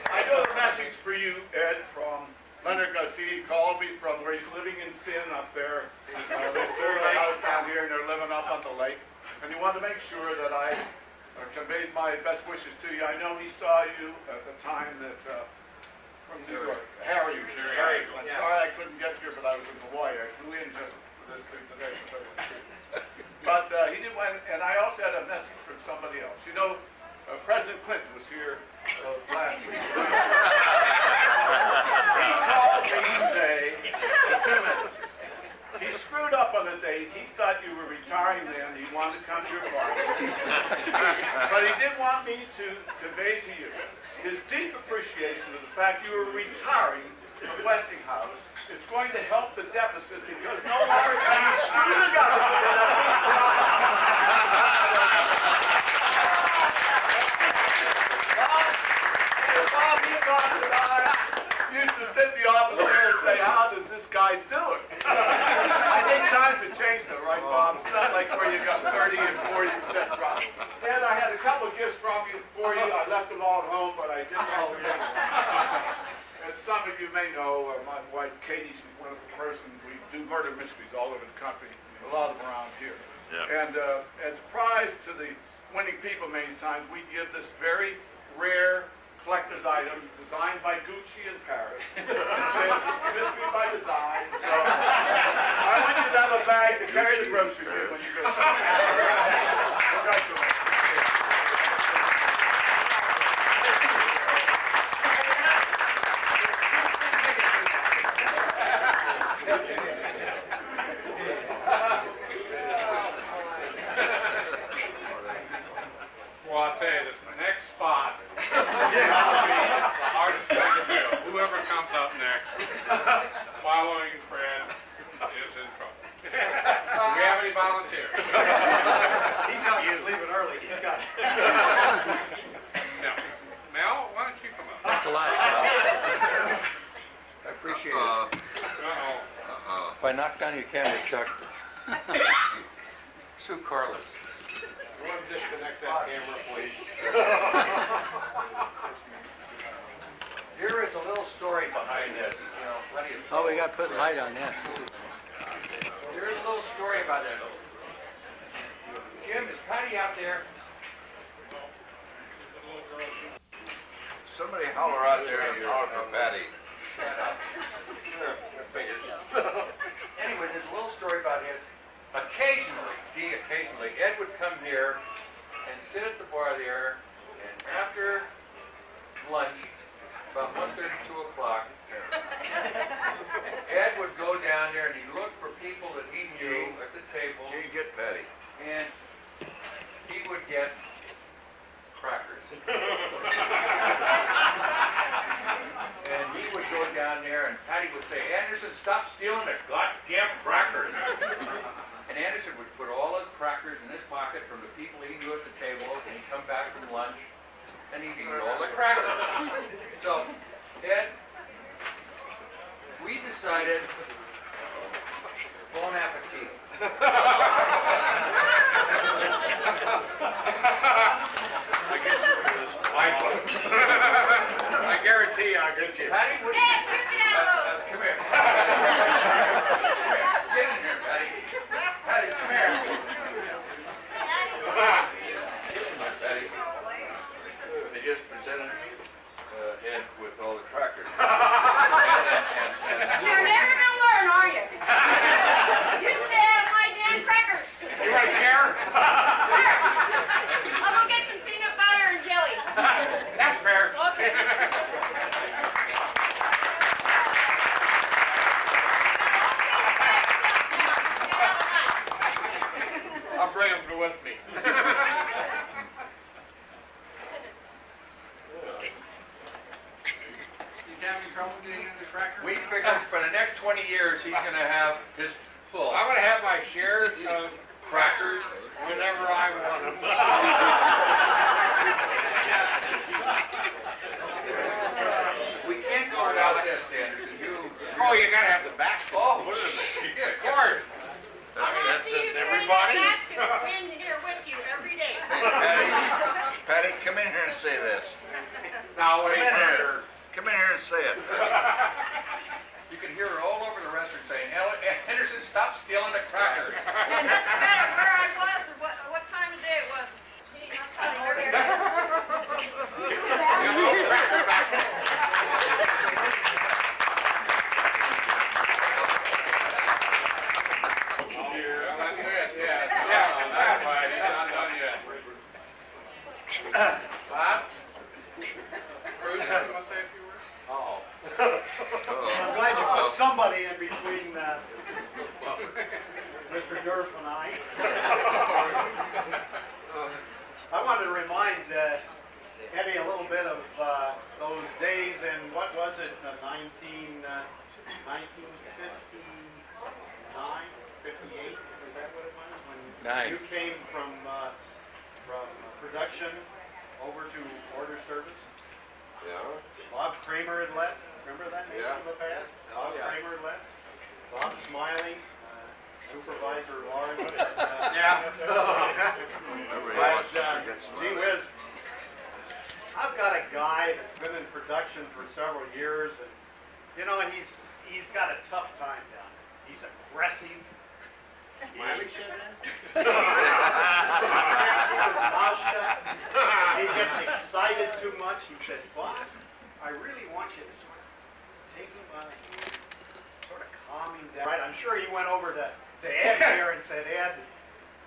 I got a message for you, Ed, from Leonard Garcia. He called me from where he's living in Sin up there. They sold a house down here, and they're living up on the lake. And he wanted to make sure that I conveyed my best wishes to you. I know he saw you at the time that, from New York, Harry. I'm sorry I couldn't get here, but I was in Hawaii. I flew in just for this thing today. But he did one, and I also had a message from somebody else. You know, President Clinton was here last week. He called me today with 2 messages. He screwed up on the date. He thought you were retiring then. He wanted to come to your party. But he did want me to convey to you his deep appreciation of the fact you were retiring from Westinghouse. It's going to help the deficit because no longer can you screw the government. Bob Hecox and I used to sit in the office there and say, how does this guy do it? I think times have changed though, right, Bob? It's not like where you got 30 and 40% drop. And I had a couple of gifts from you for you. I left them all at home, but I did like to bring them. As some of you may know, my wife Katie, she's one of the persons, we do murder mysteries all over the country, a lot of them around here. Yeah. And as a prize to the winning people many times, we give this very rare collector's item designed by Gucci in Paris. It says mystery by design. So I want you to have a bag to carry the groceries in when you go somewhere. Congratulations. Well, I'll tell you, this next spot will be the hardest thing to fill. Whoever comes up next. While a lot, Cal. I appreciate it. If I knock down your camera, Chuck. Sue Carlos. You want to disconnect that camera, please? Here is a little story behind this. You know, plenty of. Oh, we got to put light on that. Here's a little story about it. Jim, is Patty out there? Somebody holler out there and holler for Patty. Shut up. Anyway, there's a little story about his. Occasionally, Ed would come here and sit at the bar there, and after lunch, about 1:30, 2 o'clock, Ed would go down there and he'd look for people that he knew at the table. Gee, get Patty. And he would get crackers. And he would go down there and Patty would say, Anderson, stop stealing the goddamn crackers. And Anderson would put all his crackers in his pocket from the people he knew at the tables, and he'd come back from lunch and he'd eat all the crackers. So, Ed, we decided, bon appetit. I guarantee I'll get you. Patty, what? Ed, where's the envelope? Come here. Get in here, Patty. Patty, come here. Patty. They just presented Ed with all the crackers. You're never gonna learn, are you? You stay out of my damn crackers. You want a chair? I'll go get some peanut butter and jelly. That's fair. Okay. I'll bring them with me. He's having trouble getting in the cracker? We figured for the next 20 years he's going to have his full. I'm going to have my share of Crackers whenever I want them. We can't go without this, Anderson. Oh, you got to have the back. Oh, What is it? shit. Of course. I want to see you carry that basket in here with you every day. Patty, come in here and say this. Now, wait Come in a here. Come in here and say it. You can hear her all over the restaurant saying, Anderson, stop stealing the crackers. It doesn't matter where I was or what time of day it was. I'm Bob? Bruce, you want to say a few words? I'm glad you put somebody in between Mr. Durf and I. I wanted to remind Eddie a little bit of those days in, what was it, 1959, 58? Is that what it was? When Nine. you came from production over to order service? Yeah. Bob Kramer had left. Remember that name Yeah. from the past? Oh, Bob yeah. Kramer had left. Bob Smiley, Supervisor Large. Yeah. But, gee whiz, I've got a guy that's been in production for several years, and you know he's got a tough time down there. He's aggressive. Smiley said that? Keep his mouth shut. He gets excited too much. He said, Bob, I really want you to sort of take him by the hand, sort of calm him down. Right, I'm sure he went over to Ed here and said, Ed,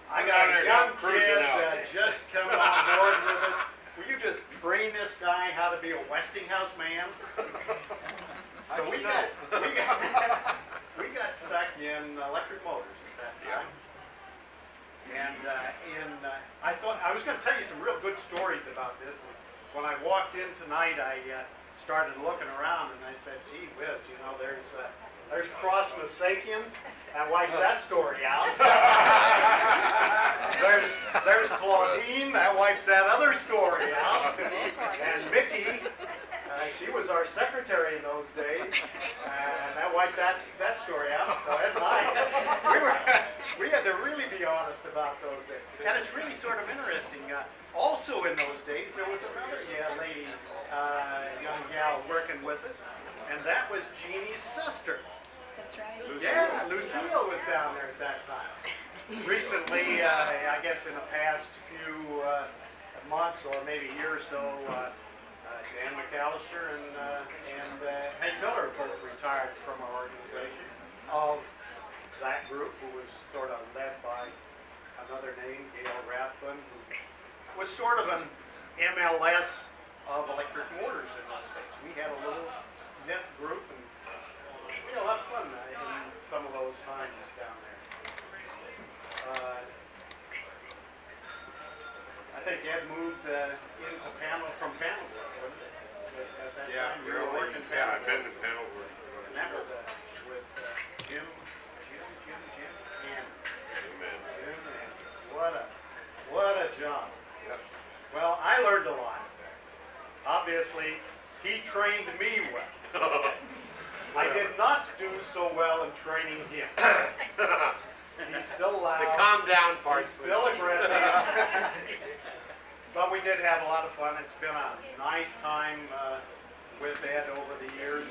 I got a young kid that just come on board with us. Will you just train this guy how to be a Westinghouse man? So we got stuck in electric motors at that time. And I thought I was going to tell you some real good stories about this. When I walked in tonight, I started looking around and I said, gee whiz, you know, there's Cross Masakian. That wipes that story out. there's Claudine. That wipes that other story out. And Mickey, she was secretary in those days, and that wiped that story out. So Ed and I, we had to really be honest about those days. And it's really sort of interesting. Also in those days, there was another lady, young gal working with us, and that was Jeannie's sister. That's right. Yeah, Lucille was down there at that time. Recently, I guess in the past few months or maybe a year or so, Dan McAllister and Hank Miller both retired from our organization. Of that group, who was sort of led by another name, Gail Rathbun, who was sort of an MLS of electric motors in those days. We had a little knit group, and we had a lot of fun in some of those times down there. I think Ed moved into panel from panel work, wasn't it? At that time, you were working panel I've been to panel work. and that was with Jim, and what a job. Well, I learned a lot. Obviously, he trained me well. I did not do so well in training him. He's still loud. The calm down part. He's still aggressive. But we did have a lot of fun. It's been a nice time with Ed over the years.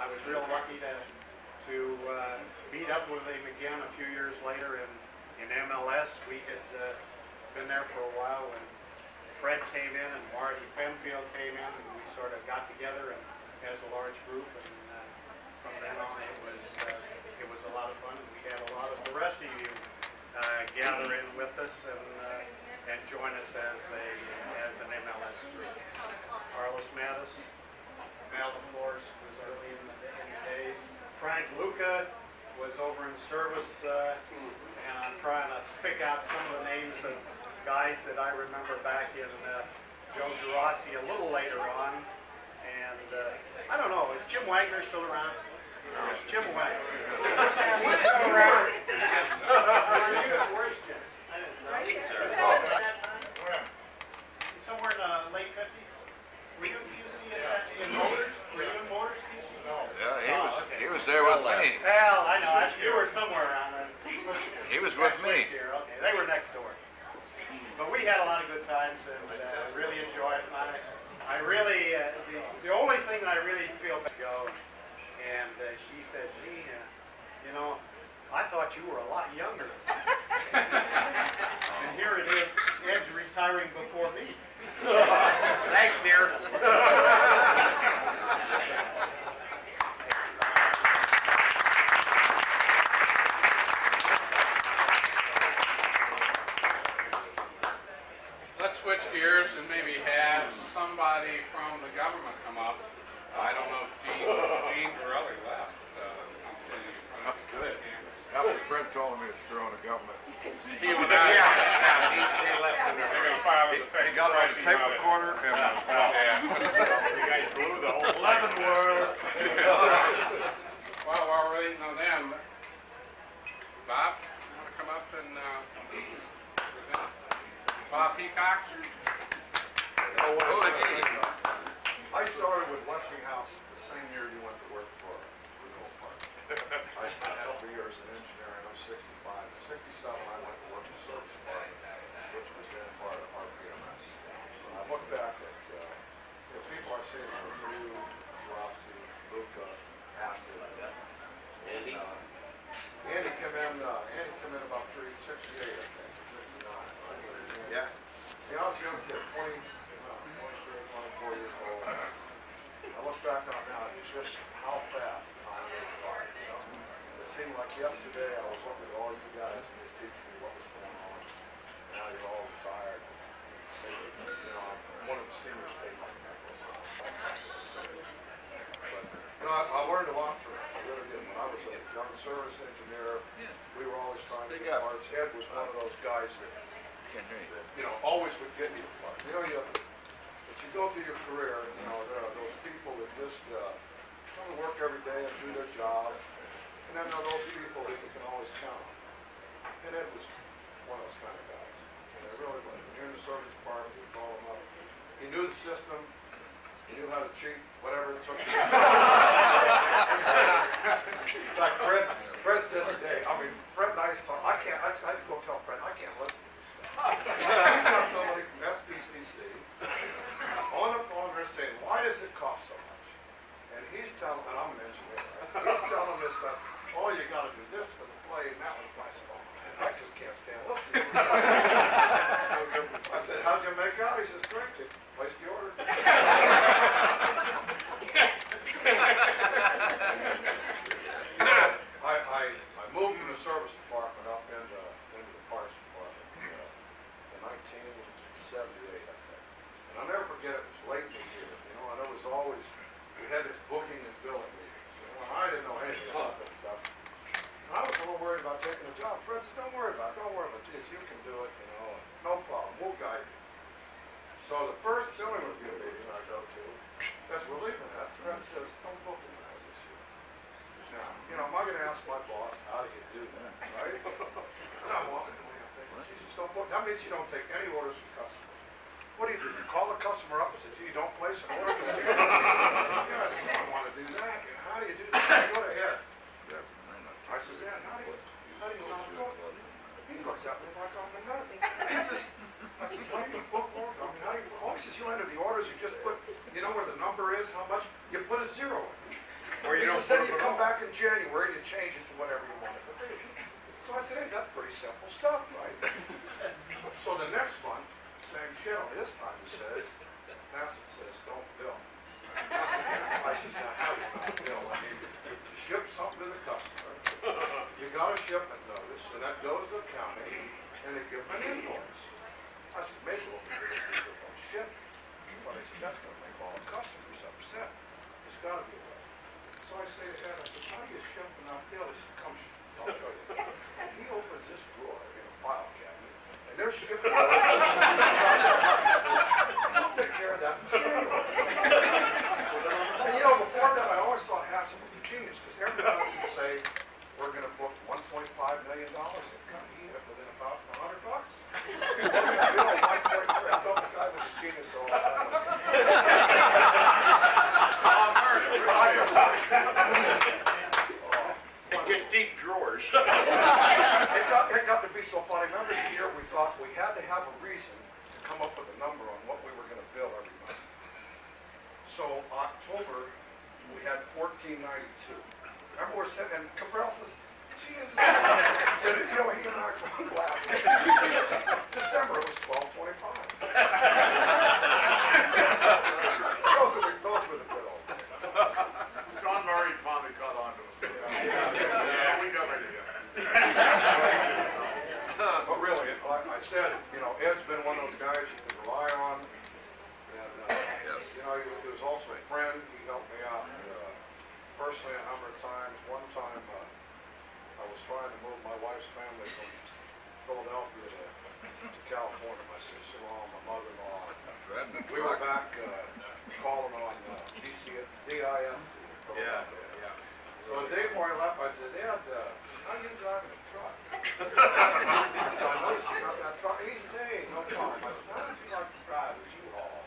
I was real lucky to meet up with him again a few years later in MLS. We had been there for a while when Fred came in and Marty Penfield came in, and we sort of got together and as a large group. And from then on, it was a lot of fun. And we had a lot of the rest of you gather in with us and join us as an MLS group. Carlos Mattis, Mel, of course, was early in the days. Frank Luca was over in service, and I'm trying to pick out some of the names of guys that I remember back in Joe Gerasi a little later on. And I don't know, is Jim Wagner still around? Jim Wagner. Where's Jim? Somewhere in the late 50s? Were you see it in Motors? Were you in Motors? Yeah, he was there with me. Well, I know. You were somewhere around there. He was with me. Okay, they were next door. But we had a lot of good times and really enjoyed it. I really, the only thing that I really feel bad go, and she said, gee, you know, I thought you were a lot younger. And here it is, Ed's retiring before me. Thanks, dear. Let's switch gears and maybe have somebody from the government come up. I don't know if Gene Borelli left. I'm sitting in front of good. After Brent told me to screw on the government. He went out. He left. They're going to file his He got on the tape recorder and you guys blew the whole 11 world. Well, while we're waiting on them, Bob, you want to come up and present? Bob Peacock? I started with Westinghouse the same year you went to work for Renewal Park. I spent 3 years in engineering. I'm 65. In 67, I went to work for Service Park, which was then part of RPMS. When I look back at people I see from you, Rossi, Luca, Acid. Andy? Andy came in about 68, I think, 69. Yeah. See, I was a young kid, 23, 24 years old. I look back on now, just how fast time went by. It seemed like yesterday I was looking at all you guys and you're teaching me what was going on. Now you're all retired. Maybe, I'm one of the senior state like that. But, I learned a lot from it. I really did. When I was a young service engineer, we were always trying to get parts. Ed was one of those guys that always would get you parts. As you go through your career, there are those people that just come to work every day and do their job. And then there are those people that you can always count on. And Ed was one of those kind of guys. And it really was. When you're in the service department, you call him up. He knew the system. He knew how to cheat, whatever it took. Like Fred said today, I mean, Fred and I thought, I had to go tell Fred, I can't listen to this stuff. He's got somebody from SBCC on the phone, they're saying, why does it cost so much? And he's telling, and I'm an engineer, right? He's telling this stuff, oh, you got to do this for the blade, and that one. I said, oh, man, I just can't stand listening. I said, how'd you make out? He says, drink it. Place the order. I moved from the service department up into the parts department in 1978, I think. And I'll never forget it. It was late in the year, you know, and it was always, we had this booking and billing meetings, you know, and I didn't know anything about that stuff. And I was a little worried about taking the job. Fred said, don't worry about it, geez, you can do it, you know, no problem, we'll guide you. So the first billing review meeting I go to, as we're leaving that, Fred says, don't book him this year. Now, you know, am I going to ask my boss, how do you do that, right? And I'm walking away, I'm thinking, Jesus, don't book. That means you don't take any orders from customers. What do? You call the customer up and say, gee, you don't place an order? Yes, I want to do that. And how do you do that? Go ahead. I says, yeah, how do you know? He looks at me like I'm a nut. He says, I says, why do you book orders? I mean, how do you book? He says, you enter the orders, you just put, you know where the number is, how much? You put a zero in. Or you don't. Then you come back in January and you change it to whatever you want it to be. So I said, hey, that's pretty simple stuff, right? So the next month, same shit. This time he says, Nancy says, don't bill. I says, now how do you not bill? I mean, you ship something to the customer, you got a shipment notice, and that goes to accounting, and they give them an invoice. I said, maybe we'll do this because they don't ship. But I said, that's going to make all the customers upset. There's got to be a way. So I say to Ed, I said, how do you ship and not bill? He said, come, I'll show you. And he opens this drawer in a file cabinet, and there's shipping. I'll take care of that in January. And you know, before that, I always thought Hassel was a genius, because every time he'd say, we're going to book $1.5 million, and he hit it within about $100. I thought the guy was a genius all the time. Just deep drawers. It got to be so funny. Remember the year we thought we had to have a reason to come up with a number on what we were going to bill every month. So October, we had $14.92. Remember we're sitting, and Cabral says, gee, isn't that? You know, he and I were laughing. December, it was $12.25. Those were the good old days. John Murray finally caught on to us. Yeah, we never did. But really, like I said, you know, Ed's been one of those guys you can rely on. And, you know, he was also a friend. He helped me out personally a number of times. One time, I was trying to move my wife's family from Philadelphia to California. My sister-in-law, my mother-in-law. We were back calling on DISC. Yeah. So the day before I left, I said, Dad, how are you driving a truck? I said, I noticed you got that truck. He says, hey, no problem. I said, how did you like to drive a U-Haul?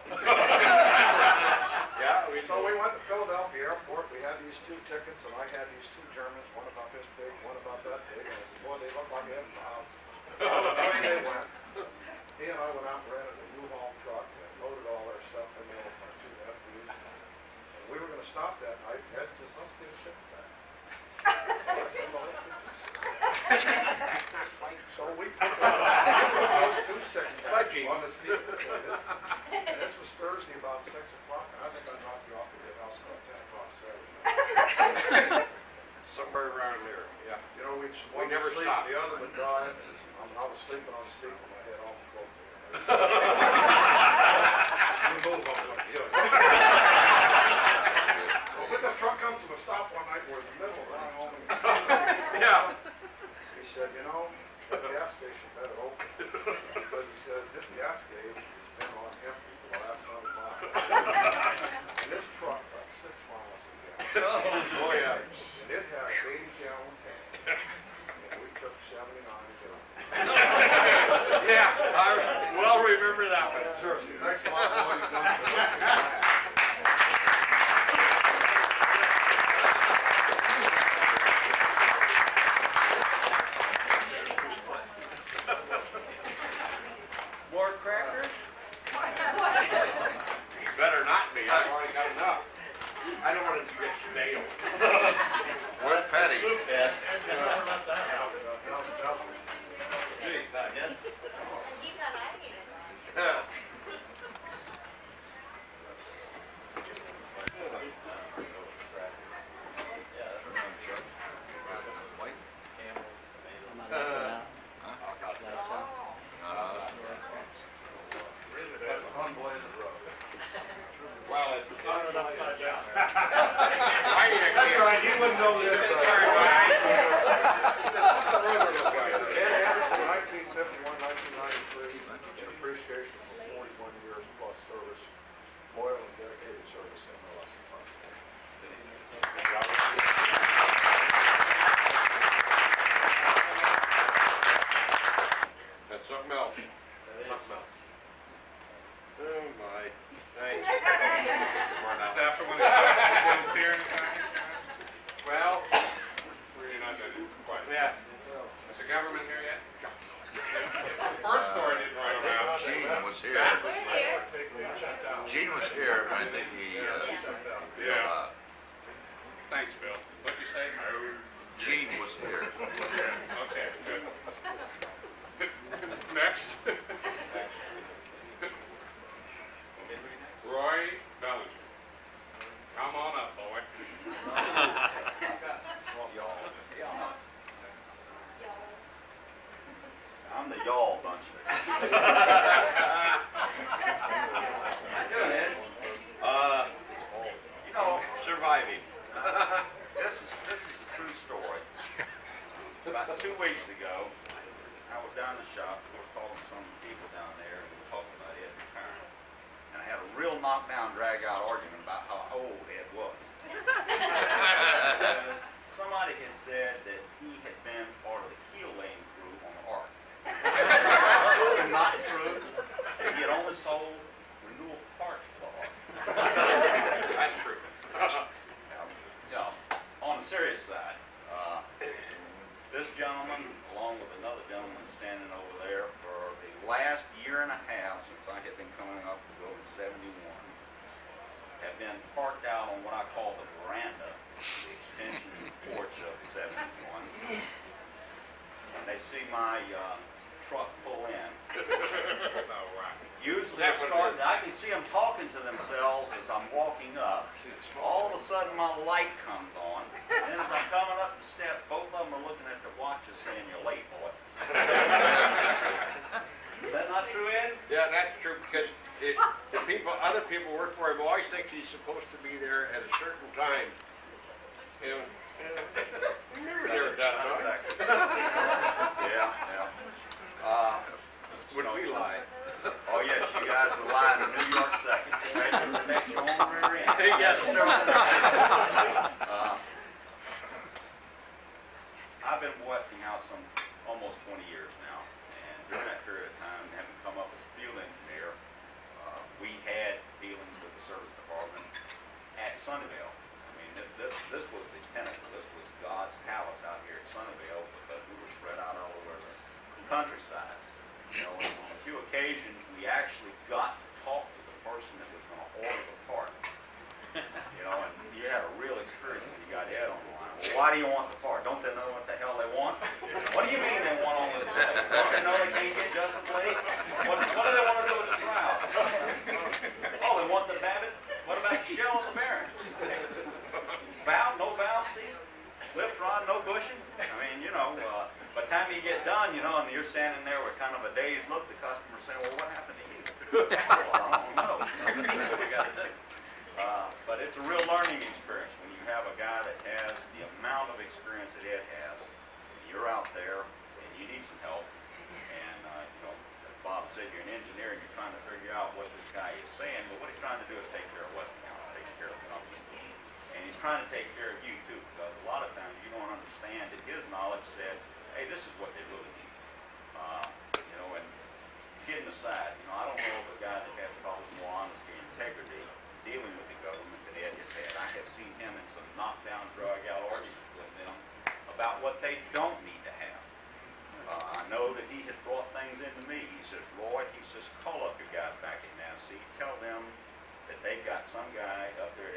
So we went to Philadelphia Airport. We had these two tickets, and I had these two Germans, one about this big, one about that big. And I said, boy, they look like they have mouths. Away they went. He and I went out and rented a U-Haul truck and loaded all our stuff in there with our two nephews. And we were going to stop that night. Ed says, let's get a six pack. I said, well, let's get this. So we put those two six packs on the seat. And this was Thursday about 6 o'clock, and I think I dropped you off at your house about 10 o'clock Saturday night. Somewhere around there, yeah. You know, we never sleep, stopped. the other would die. I was sleeping on the seat with my head all close to it. We move on like you. So when the truck comes to a stop one night, we're in the middle of running home. Yeah. He said, you know, the gas station better open. Because he says, this gas gauge has been on empty for the last 100 miles. And this truck, like 6 miles a gallon. Oh, yeah. And it had an 80-gallon tank. And we took 79 to get on. Yeah, I well remember that. enough. I don't want it to get stale. Where's Patty? Well, it's upside down. I need a That's right, you wouldn't know this. Anderson, 1951, 1993, an appreciation for 41 years plus service, loyal and dedicated service in the Western Front. That's something else. Oh my. Thanks. Is that for when they volunteer anytime? Well, You're not done quite. yeah. Is the government here yet? The first story didn't run around. Gene was here. That Gene was here, but I think he, Yeah. Thanks, Bill. What'd you say? Gene was here. Okay, good. Next. Roy Bellinger. Come on up, boy. I'm the y'all bunch. You know, surviving. This is a true story. About 2 weeks ago, I was down in the shop. I was talking to some people down there, and we were talking about Ed retiring. And I had a real knockdown, drag-out argument about how old Ed was. Because somebody had said that he had been part of the keel laying crew on the Ark. Absolutely not true. He had only sold renewal parts for the Ark. That's true. Yeah. On the serious side, this gentleman, along with another gentleman standing over there for the last year and a half since I had been coming up to building 71, have been parked out on what I call the veranda, the extension porch of 71. And they see my truck pull in. Usually they're starting, I can see them talking to themselves as I'm walking up. All of a sudden my light comes on. And then as I'm coming up the steps, both of them are looking at their watches saying, "You're late, boy." Is that not true, Ed? Yeah, that's true, because other people work for him always think he's supposed to be there at a certain time. And never there at that time. Yeah. Would we lie? Oh yes, you guys are lying in New York second. Makes you on the rear end. Yes, sir. I've been with Westinghouse almost 20 years now, and during that period of time, having come up as a field engineer, we had dealings with the service department at Sunnyvale. I mean, this was the pinnacle. This was God's palace out here at Sunnyvale, because we were spread out all over the countryside. You know, and on a few occasions, we actually got to talk to the person that was going to order the part. You know, and you had a real experience when you got Ed on the line. Well, why do you want the part? Don't they know what the hell they want? What do you mean they want all the blades? Don't they know they can't get just the blades? What do they want to do with the shroud? Oh, they want the babbitt? What about the shell of the bearing? Valve, no valve seat? Lift rod, no bushing? I mean, you know, by the time you get done, you know, and you're standing there with kind of a dazed look, the customer saying, "Well, what happened to you?" Well, I don't know. This is what we got to do. But it's a real learning experience when you have a guy that has the amount of experience that Ed has. You're out there and you need some help. And, you know, as Bob said, you're an engineer and you're trying to figure out what this guy is saying. But what he's trying to do is take care of Westinghouse, take care of the company. And he's trying to take care of you, too, because a lot of times you don't understand that his knowledge says, hey, this is what they really need. You know, and kidding aside, you know, I don't know of a guy that has probably more honesty and integrity dealing with the government that Ed has had. I have seen him in some knockdown, drag-out arguments with them about what they don't need to have. I know that he has brought things into me. He says, "Roy," he says, "call up your guys back in Nassau. Tell them that they've got some guy up there at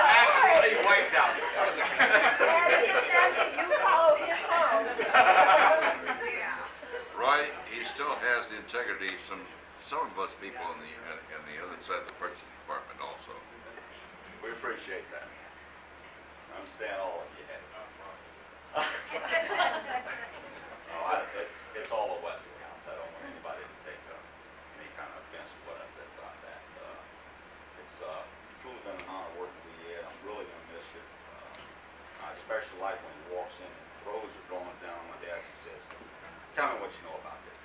Absolutely wiped out. Roy, he still has the integrity some of us people in the other side of the purchasing department also. We appreciate that. I understand all of you had it. It's all a Westinghouse. I don't want anybody to take any kind of offense to what I said about that. It's truly been an honor working with you, Ed. I'm really going to miss you. I especially like when he walks in and throws the drawings down on my desk and says, "Tell me what you know about this."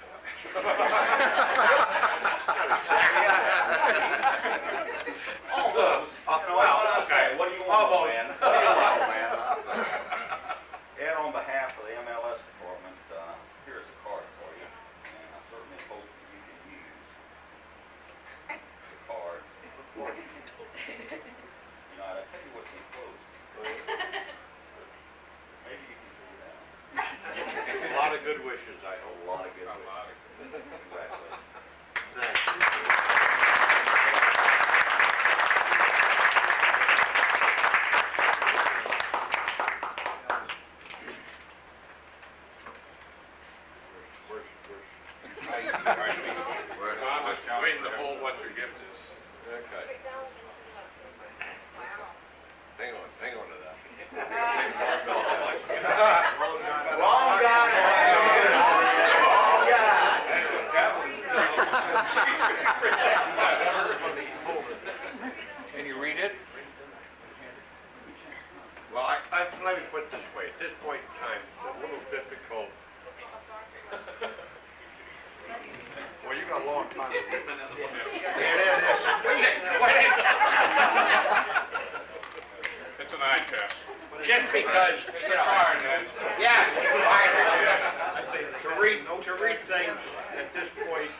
Almost. Okay. What do you want, man? What do you want, man? Ed, on behalf of the MLS department, here's a card for you, and I certainly hope that you can use the card. You know, I tell you what's enclosed. Maybe you can figure it out. A lot of good wishes, I hope. A lot of good wishes. Congratulations. I'm just waiting to hold what your gift is. Okay. Hang on to that. Wrong guy. Wrong guy. Can you read it? Well, let me put it this way. At this point in time, it's a little difficult. Well, you got a long time. There it is. It's an eye test. Just because, you know, yes, to read things at this point.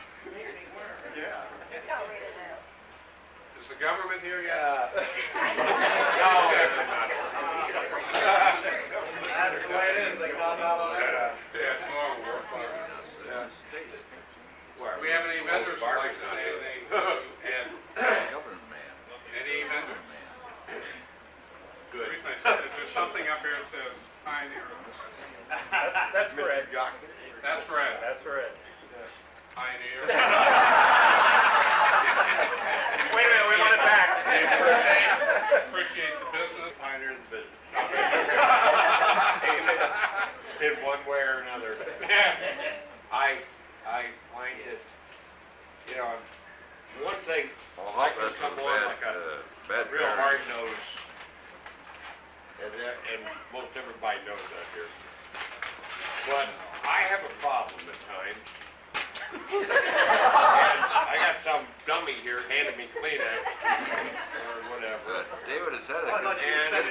Yeah. Is the government here yet? No. That's the way it is. They got all of that. Yeah, it's normal work. Do we have any vendors who'd like to say anything? And any vendor? Good. The reason I said is there's something up here that says Pioneer. That's Fred. That's Fred. That's Fred. Pioneer. Wait a minute, we want it back. Appreciate the business. Pioneer in the business. In one way or another. I find it, you know, one thing, I can come on like a real hard nose, and most everybody knows that here. But I have a problem at times. And I got some dummy here handing me Kleenex or whatever. David, is that a good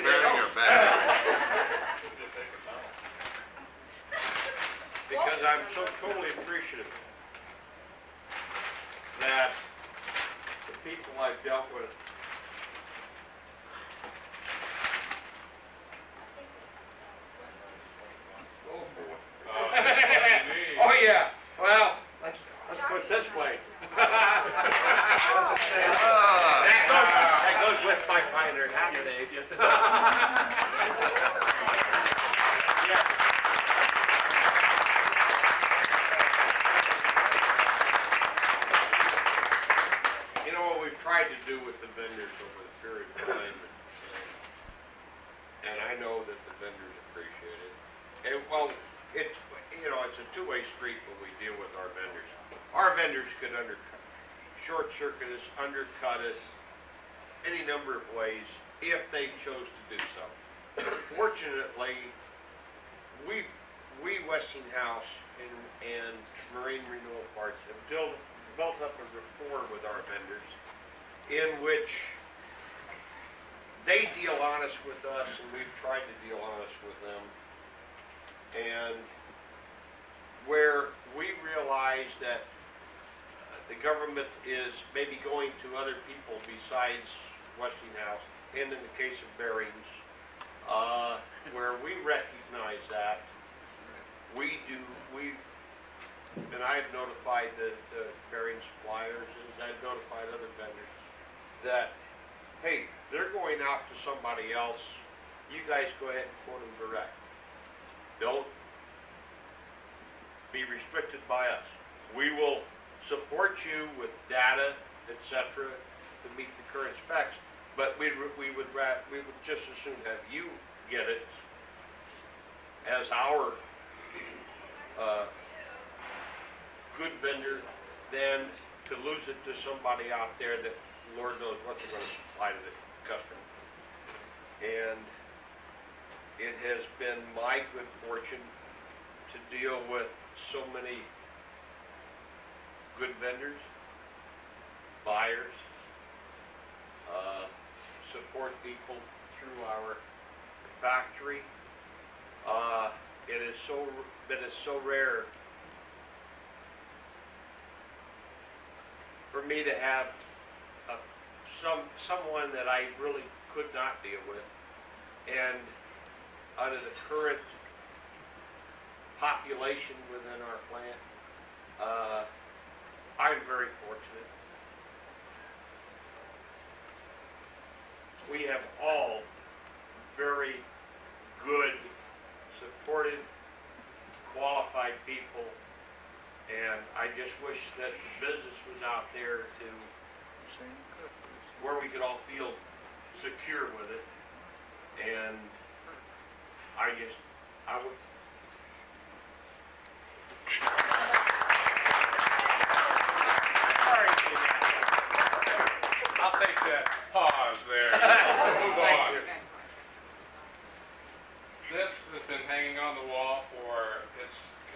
bearing or bad? Because I'm so totally appreciative that the people I've dealt with oh yeah, well, let's put it this way. That goes with my Pioneer hat today. Yes, it does. You know what we've tried to do with the vendors over the period of time, and I know that the vendors appreciate it. And well, it's, you know, it's a two-way street when we deal with our vendors. Our vendors could short-circuit us, undercut us, any number of ways if they chose to do so. Fortunately, we Westinghouse and Marine Renewal Parts have built up a rapport with our vendors in which they deal honest with us and we've tried to deal honest with them. And where we realize that the government is maybe going to other people besides Westinghouse, and in the case of bearings, where we recognize that, and I've notified the bearing suppliers, and I've notified other vendors that, hey, they're going out to somebody else. You guys go ahead and quote them direct. Don't be restricted by us. We will support you with data, etc., to meet the current specs. But we would just as soon have you get it as our good vendor than to lose it to somebody out there that Lord knows what they're going to supply to the customer. And it has been my good fortune to deal with so many good vendors, buyers, support people through our factory. It is so rare for me to have someone that I really could not deal with, and out of the current population within our plant, I'm very fortunate. We have all very good, supported, qualified people, and I just wish that the business was out there to where we could all feel secure with it. And I would. I'll take that pause there. Move on. This has been hanging on the wall for,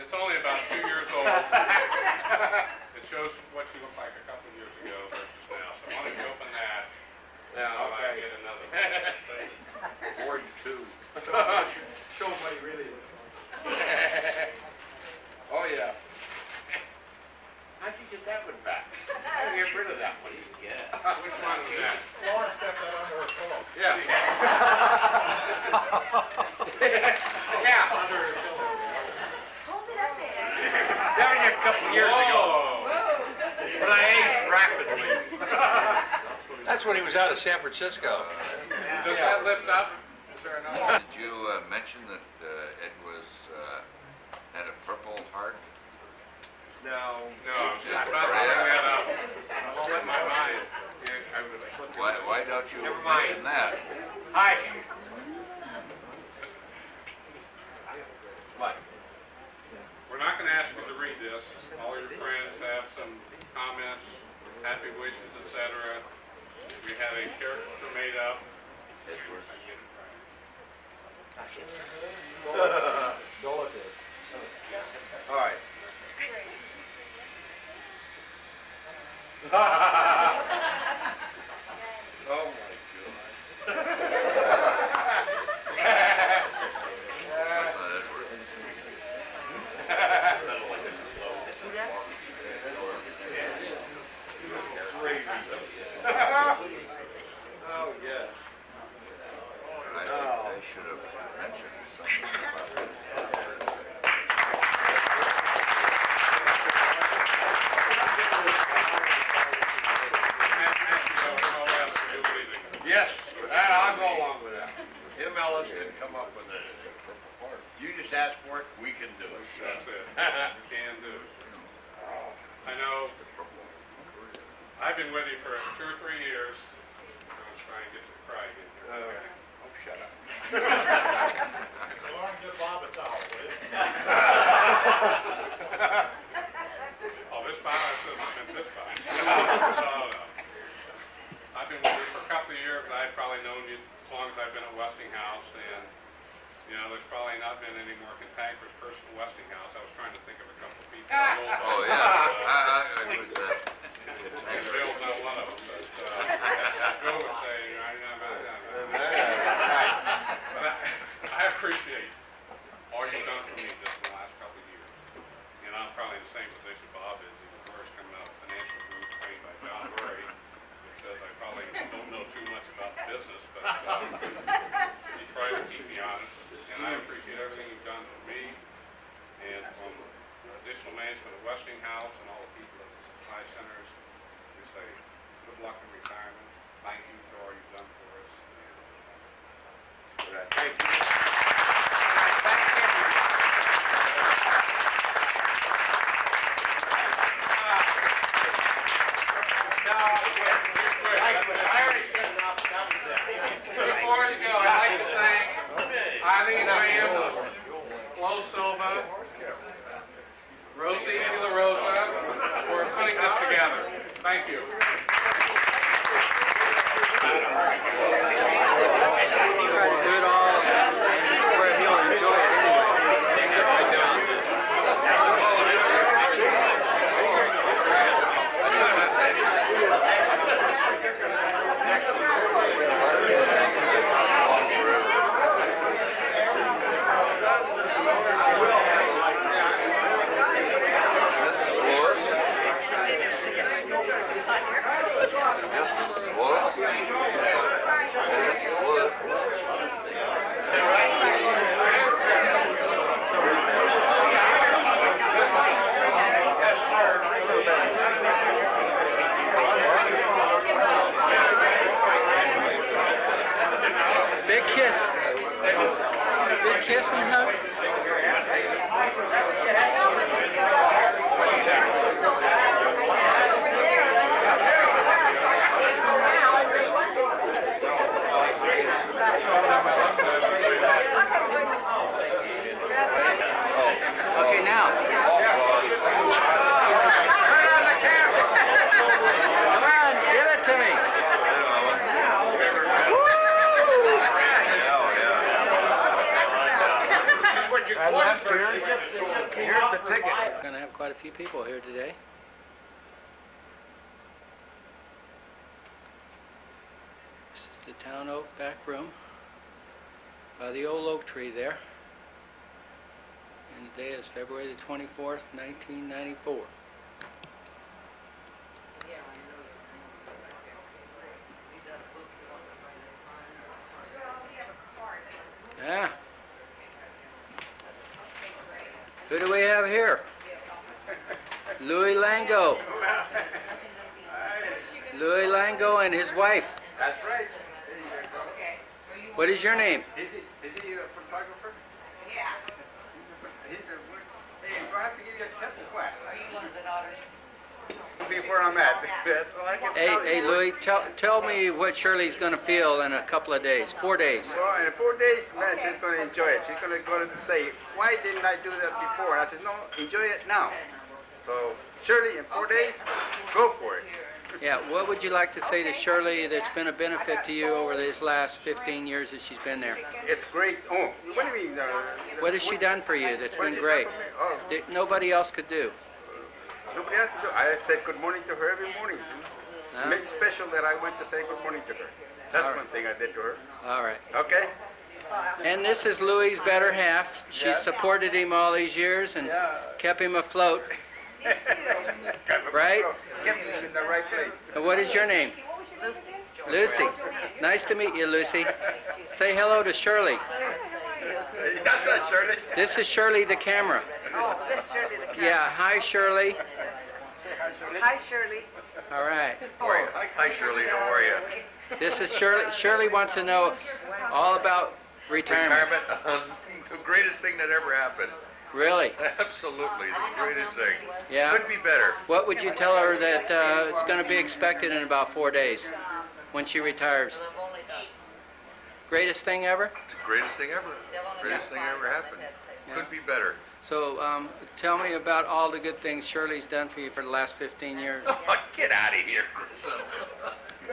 it's only about 2 years old. It shows what you look like a couple of years ago versus now. So why don't you open that? Yeah, okay. I get another Or two. Show what he really looks like. Oh, yeah. How'd you get that one back? How'd you get rid of that one? Which one is that? Florence got that under her pillow. Yeah. Yeah. That was a couple years ago. But I aged rapidly. That's when he was out of San Francisco. Does that lift up? Is there another? Did you mention that Ed had a purple heart? No. No, I was just about to bring that up. It slipped my mind. Why don't you Never mind. mention that? Hush. What? We're not going to ask you to read this. All your friends have some comments, happy wishes, etc. We had a caricature made up. All right. Oh my Oh yeah. I think they should have mentioned something about it. Yes, I'll go along with that. MLS can come up with it. You just ask for it, we can do it. That's it. Can do. I know. I've been with you for 2 or 3 years. I'm trying to get to the cry again here. Oh, shut up. Lauren, get Bob a towel, will you? Oh, this Bob, I should have meant this Bob. No. I've been with you for a couple of years, and I've probably known you as long as I've been at Westinghouse, and you know, there's probably not been any more cantankerous person at Westinghouse. I was trying to think of a couple of people. Oh, yeah. I agree with that. Bill's not one of them, but Bill would say, you're not better than that. But I appreciate all you've done for me just in the last couple of years. And I'm probably in the same position Bob is, even worse, coming out of financial group trained by John Murray, that says I probably don't know too much about the business, but you try to keep me honest. And I appreciate everything you've done for me And from additional management of Westinghouse and all the people at the supply centers, we say good luck in retirement. Thank you for all you've done for us. Thank you. Before you go, I'd like to thank Eileen Williams, Flo Silva, Rosie De La Rosa for putting this together. Thank you. Try to do it all where he'll enjoy it Yes, Mrs. Willis. Mrs. Willis. Big kiss. Big kiss and hug. Okay, now. Come on, give it to me. Here's the ticket. We're going to have quite a few people here today. This is the town oak back room by the old oak tree there. And the day is February the 24th, 1994. Yeah. Who do we have here? Louis Lango. Louis Lango and his wife. That's right. What is your name? Is he a photographer? Yeah. Hey, do I have to give you a tip or what? Are you one of the daughters? Be where I'm at. That's all I can tell you. Hey, Louis, tell me what Shirley's going to feel in a couple of days, 4 days. Well, in 4 days, man, she's going to enjoy it. She's going to say, why didn't I do that before? And I said, no, enjoy it now. So, Shirley, in 4 days, go for it. Yeah, what would you like to say to Shirley that's been a benefit to you over these last 15 years that she's been there? It's great. Oh, what do you mean? What has she done for you that's what been has she great? done for me? Oh. That nobody else could do? Nobody has to do. I said good morning to her every morning. No? Made special that I went to say good morning to her. That's All right. one thing I did to her. All right. Okay? And this is Louis' better half. She supported him all these years and kept him afloat. Right? Kept him in the right place. And what is your name? Lucy. Lucy. Nice to meet you, Lucy. Say hello to Shirley. That's it, Shirley. This is Shirley the camera. Oh, that's Shirley the cat. Yeah, hi Shirley. Hi, Shirley. All right. Hi, Shirley. How are you? This is Shirley. Shirley wants to know all about retirement. The greatest thing that ever happened. Really? Absolutely, the greatest thing. Yeah. Couldn't be better. What would you tell her that is going to be expected in about 4 days when she retires? Greatest thing ever? It's the greatest thing ever. Greatest thing ever happened. Couldn't be better. So tell me about all the good things Shirley's done for you for the last 15 years. Oh, get out of here, Chris.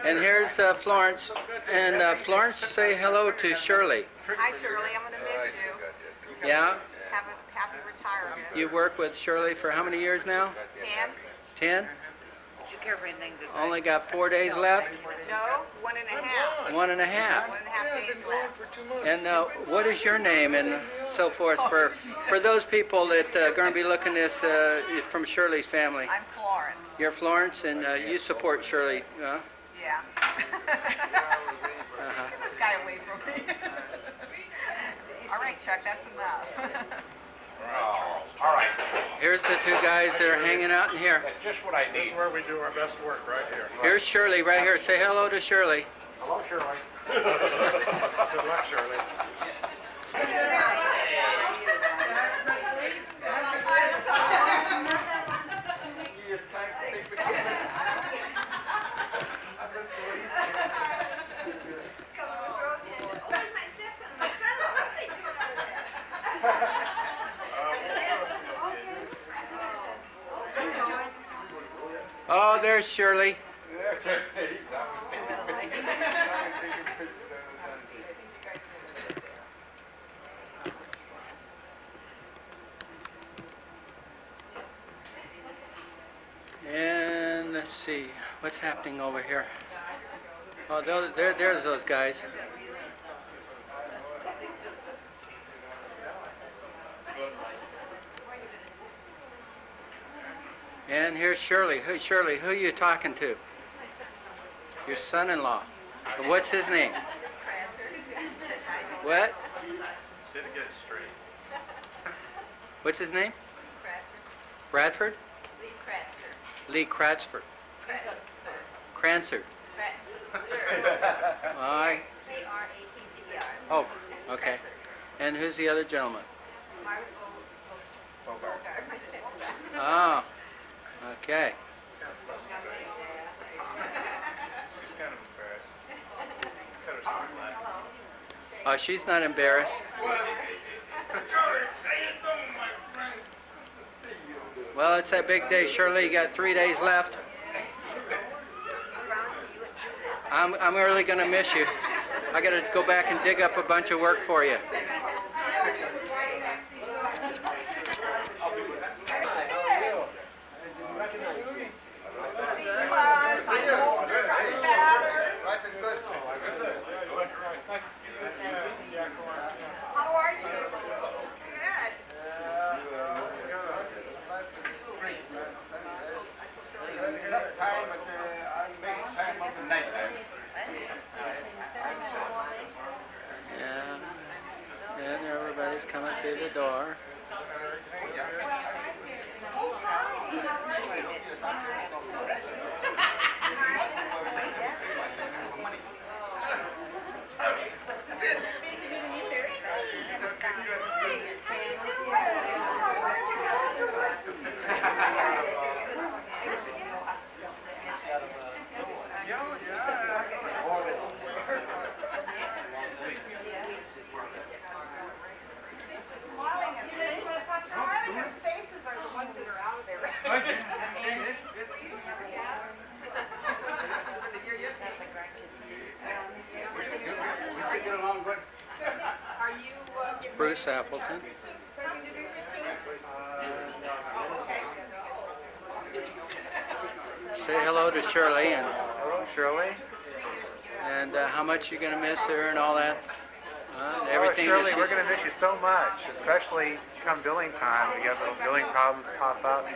And here's Florence. And Florence, say hello to Shirley. Hi, Shirley. I'm going to miss you. Yeah? Have a happy retirement. You work with Shirley for how many years now? 10. 10? Did you care for anything today? Only got 4 days left? No, 1.5. 1.5. 1.5 days left. And what is your name and so forth for those people that are going to be looking this from Shirley's family? I'm Florence. You're Florence, and you support Shirley, huh? Yeah. Get this guy away from me. All right, Chuck, that's enough. All right. Here's the two guys that are hanging out in here. That's just what I This need. is where we do our best work, right here. Here's Shirley right here. Say hello to Shirley. Hello, Shirley. Good luck, Shirley. Oh, there's Shirley. And let's see, what's happening over here? Oh, there's those guys. And here's Shirley. Shirley, who are you talking to? Your son-in-law. What's his name? What? Say it again straight. What's his name? Bradford? Lee Kratzford. Crancer. Aye. K-R-A-T-C-E-R. Oh, okay. And who's the other gentleman? Bogart, my stepson. Oh, okay. She's kind of embarrassed. Cut her some slack. Oh, she's not embarrassed. Well, it's that big day, Shirley. You got 3 days left. I'm really gonna miss you. I gotta go back and dig up a bunch of work for you. Nice to see you. How are you? Yeah. And everybody's coming through the door. Smiling faces are the ones that are out there. Are you Bruce Appleton. Say hello to Shirley and Hello, Shirley. how much you're gonna miss her and all that. And everything. Shirley, that we're going to miss you so much, especially come billing time. We have little billing problems pop up.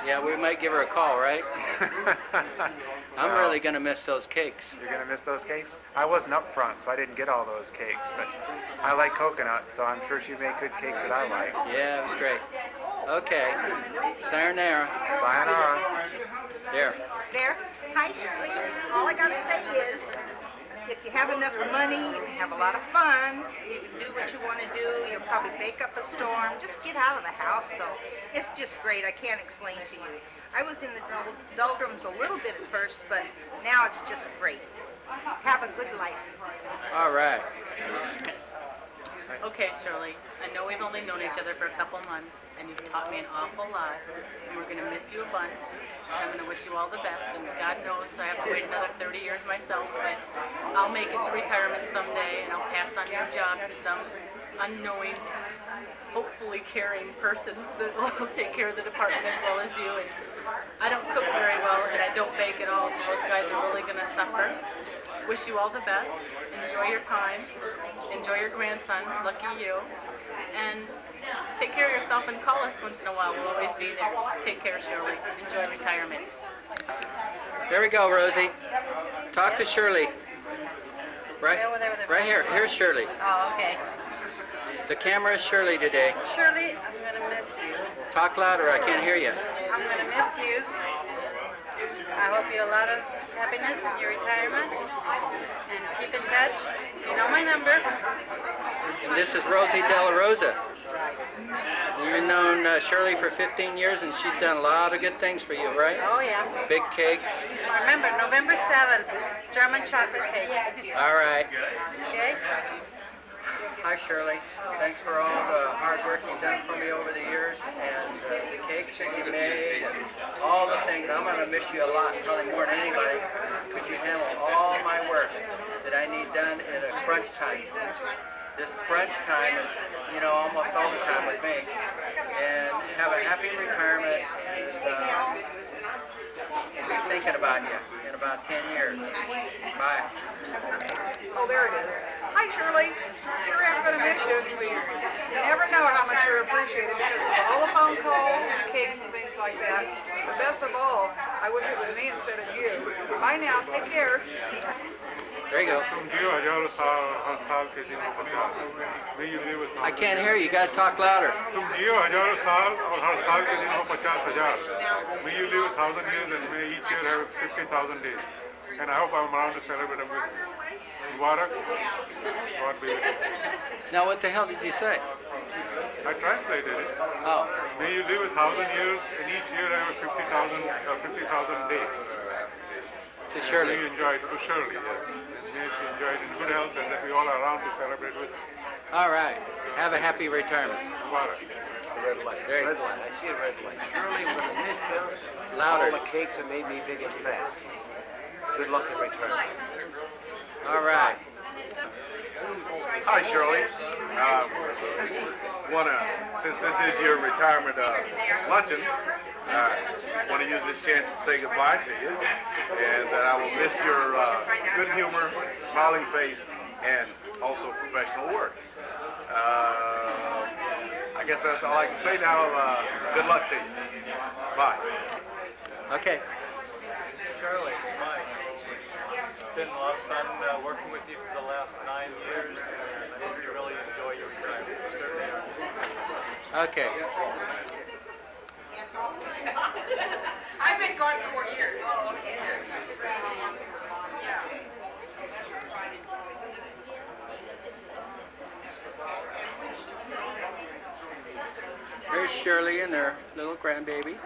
Yeah, we might give her a call, right? I'm Well, really gonna miss those cakes. You're going to miss those cakes? I wasn't up front, so I didn't get all those cakes, but I like coconuts, so I'm sure she made good cakes that I like. Yeah, it was great. Okay. Sayonara. Sayonara. There. there? Hi, Shirley. All I gotta say is, if you have enough money, you have a lot of fun, you can do what you want to do, you'll probably bake up a storm. Just get out of the house, though. It's just great. I can't explain to you. I was in the doldrums a little bit at first, but now it's just great. Have a good life. All right. Okay, Shirley, I know we've only known each other for a couple months, and you've taught me an awful lot, and we're going to miss you a bunch. I'm going to wish you all the best, and God knows I have to wait another 30 years myself, but I'll make it to retirement someday, and I'll pass on your job to some unknowing, hopefully caring person that will take care of the department as well as you. And I don't cook very well, and I don't bake at all, so those guys are really going to suffer. Wish you all the best. Enjoy your time. Enjoy your grandson. Lucky you. And take care of yourself and call us once in a while. We'll always be there. Take care, Shirley. Enjoy retirement. There we go, Rosie. Talk to Shirley. Right here. Here's Shirley. Oh, okay. The camera is Shirley today. Shirley, I'm going to miss you. Talk louder, I can't hear you. I'm going to miss you. I hope you a lot of happiness in your retirement. And keep in touch. You know my number. And this is Rosie Della Rosa. You've known Shirley for 15 years, and she's done a lot of good things for you, right? Oh, yeah. Big cakes. Remember, November 7th, German chocolate cake. All right. Okay? Hi, Shirley. Thanks for all the hard work you've done for me over the years, and the cakes that you made, and all the things. I'm going to miss you a lot, probably more than anybody, because you handle all my work that I need done in a crunch time. This crunch time is, you know, almost all the time with me. And have a happy retirement, and we'll be thinking about you in about 10 years. Bye. Oh, there it is. Hi, Shirley. Sure am going to miss you. We never know how much you're appreciated because of all the phone calls and the cakes and things like that. But best of all, I wish it was me instead of you. Bye now. Take care. There you go. I can't hear you. You got to talk louder. May you live 1,000 years and may each year have 50,000 days. And I hope I'm around to celebrate them with you. Mubarak, God be with you. Now, what the hell did you say? I translated it. Oh. May you live 1,000 years and each year have 50,000 days. To Shirley. May you enjoy it, to Shirley, yes. And may she enjoy it in good health and that we all are around to celebrate with her. All right. Have a happy retirement. Mubarak. Red light. There you Red light. I see a red light. Shirley, I'm going to miss you. Louder. All the cakes that made me big and fat. Good luck in retirement. All right. Hi, Shirley. Since this is your retirement luncheon, want to use this chance to say goodbye to you, and that I will miss your good humor, smiling face, and also professional work. I guess that's all I can say now. Good luck to you. Bye. Okay. Shirley, Mike. It's been a lot of fun working with you for the last 9 years, and I hope you really enjoy your retirement. You certainly are. Okay. I've been gone 4 years. Here's Shirley and their little grandbaby.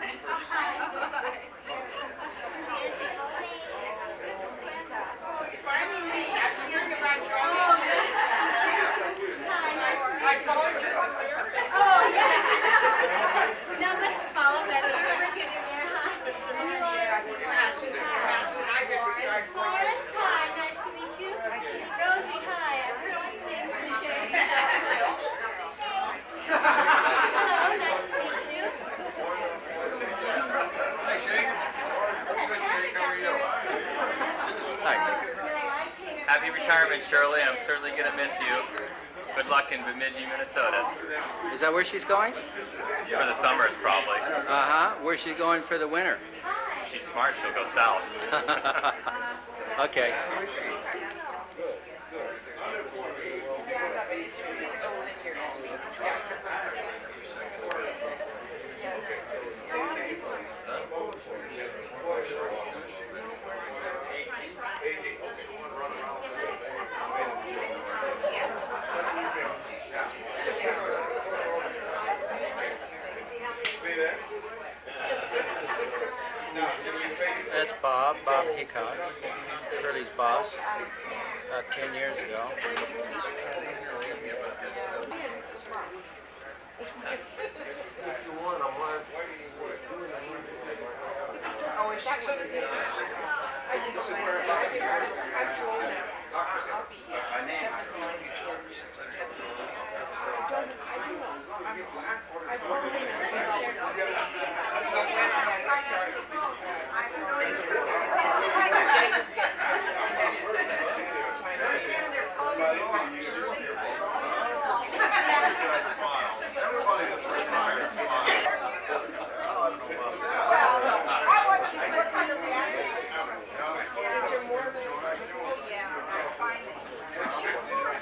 Finally me. I've been hearing about you all these years. I followed you up there. Oh, yeah. Not much to follow, but we're getting there, huh? Florence, hi. Nice to meet you. Rosie, hi. I've heard good things from Shirley. Hello, nice to meet you. Hi, Shane. Good, Shane. How are you? Hi. Happy retirement, Shirley. I'm certainly going to miss you. Good luck in Bemidji, Minnesota. Is that where she's going? For the summers, probably. Uh-huh. Where's she going for the winter? She's smart. She'll go south. Okay. That's Bob Hickok, Shirley's boss, about 10 years ago. Oh, is she? I just I've told her. I'll be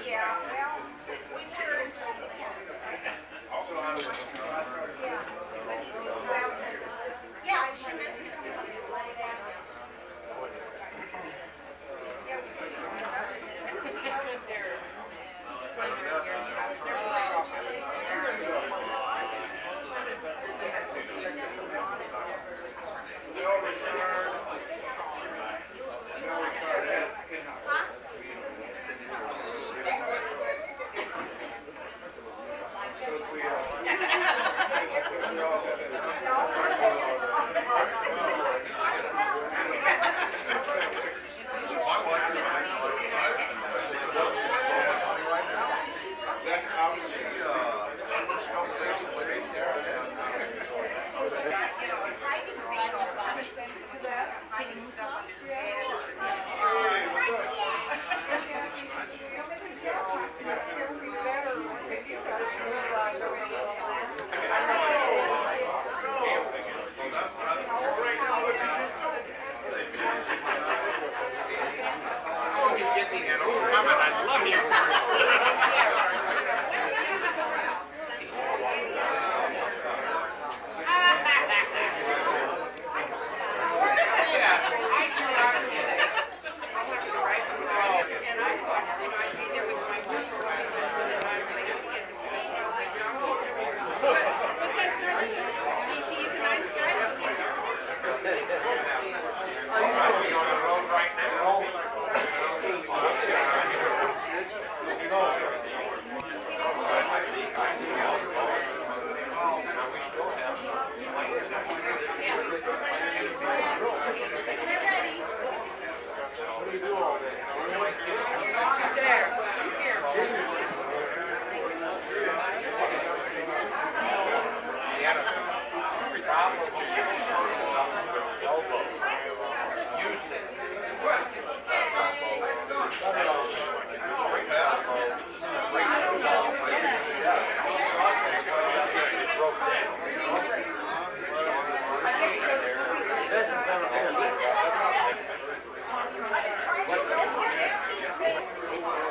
Yeah, well, we were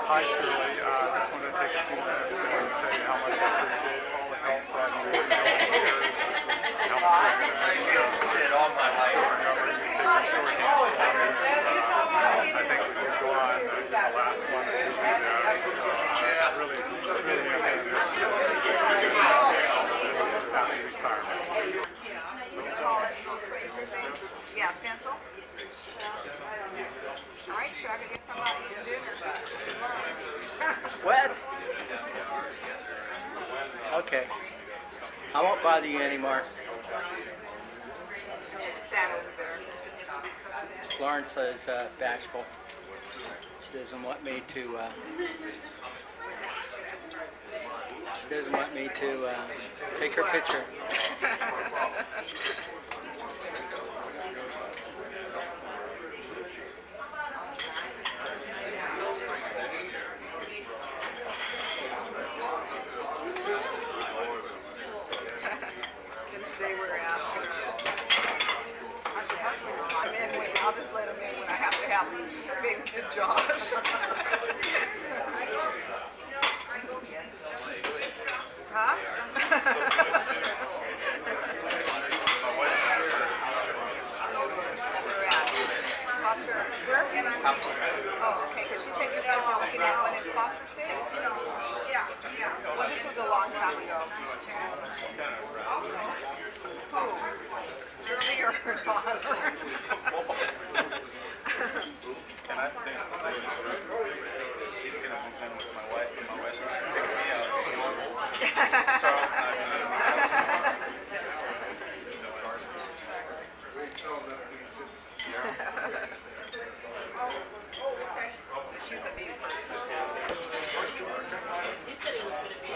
Hi Shirley, just wanted to take a few minutes and tell you how much I appreciate all the help that you've given over the years, and how much I still remember you take a shorthand for me. I think we could go on the last one that you did there, so I really am going to miss you. Happy retirement. Yeah, stencil. All right, try to get somebody to dinner. What? Okay. I won't bother you anymore. Stand over there. Florence is bashful. She doesn't want me to. She doesn't want me to take her picture. They were asking her, how's your husband? I'm in, I'll just let him in when I have to have babysit Josh. Huh? Where at? Foster, where? Oh, okay, because she said you're looking at one in Foster State? Yeah, yeah. Well, this was a long time ago. Who? Shirley or her daughter? And I think she's going to move in with my wife, and my wife's going to pick me out. Charles and I are going to She's a big person. He said it was going to be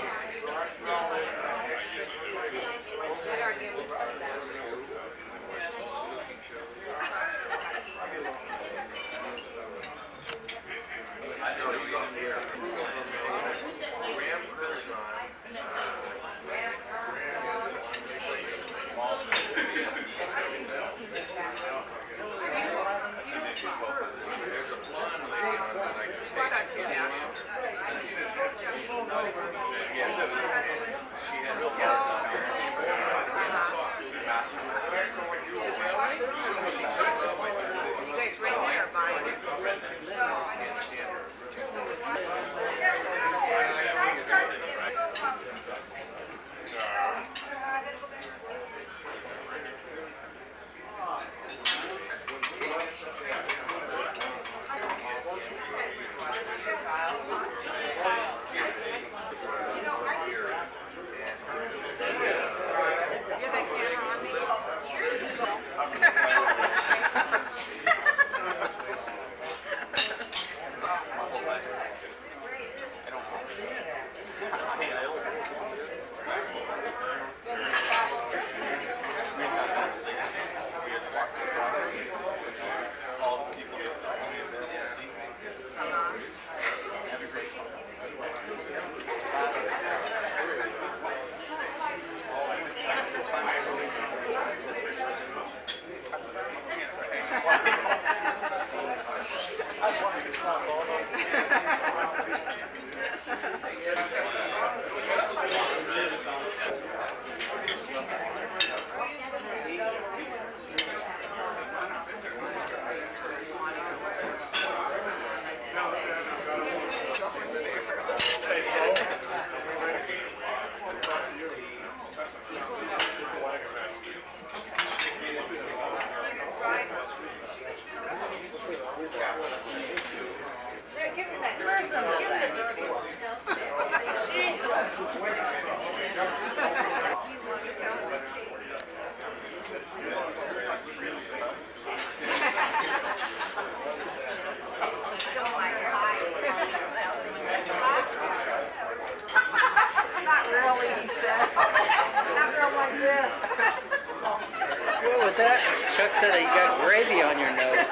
was that? Chuck said that you got gravy on your nose.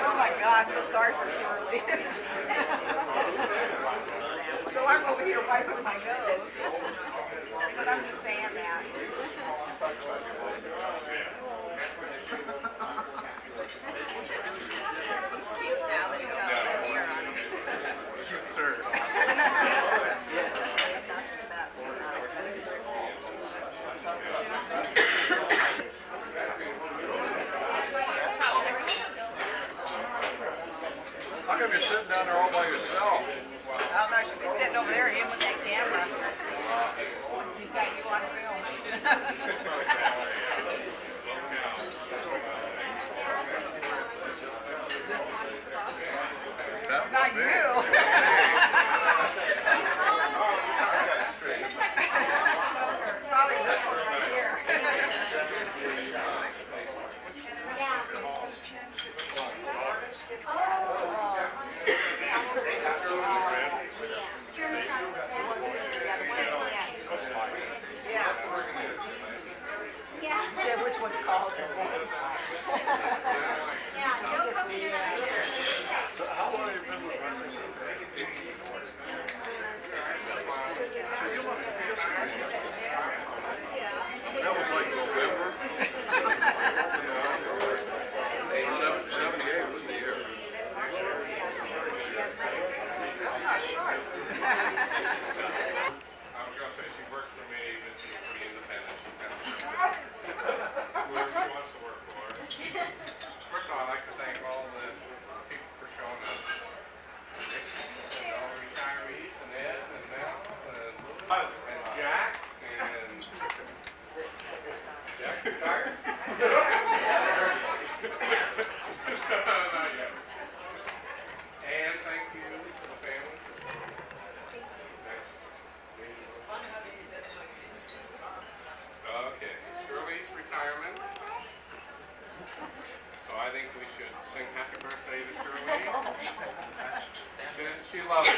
Oh my God, I feel sorry for Shirley. So I'm over here wiping my nose. But I'm just saying that. Cute now that he's got a hair on him. Cute turd. How come you're sitting down there all by yourself? I don't know, I should be sitting over there, him with that camera. He's got you on film. Not you. Probably this one right here. Said which one calls it. So how long have you been with wrestling? 18. So you must have just graduated. That was like November. 78 was the year. That's not sharp. I was going to say she works for me, but she's pretty independent. She kind of whoever she wants to work for. First of all, I'd like to thank all the people for showing up. All the retirees and Ed and Mel and Jack and Jack retired? Not yet. And thank you to the family. Okay, Shirley's retirement. So I think we should sing happy birthday to Shirley. She loves it.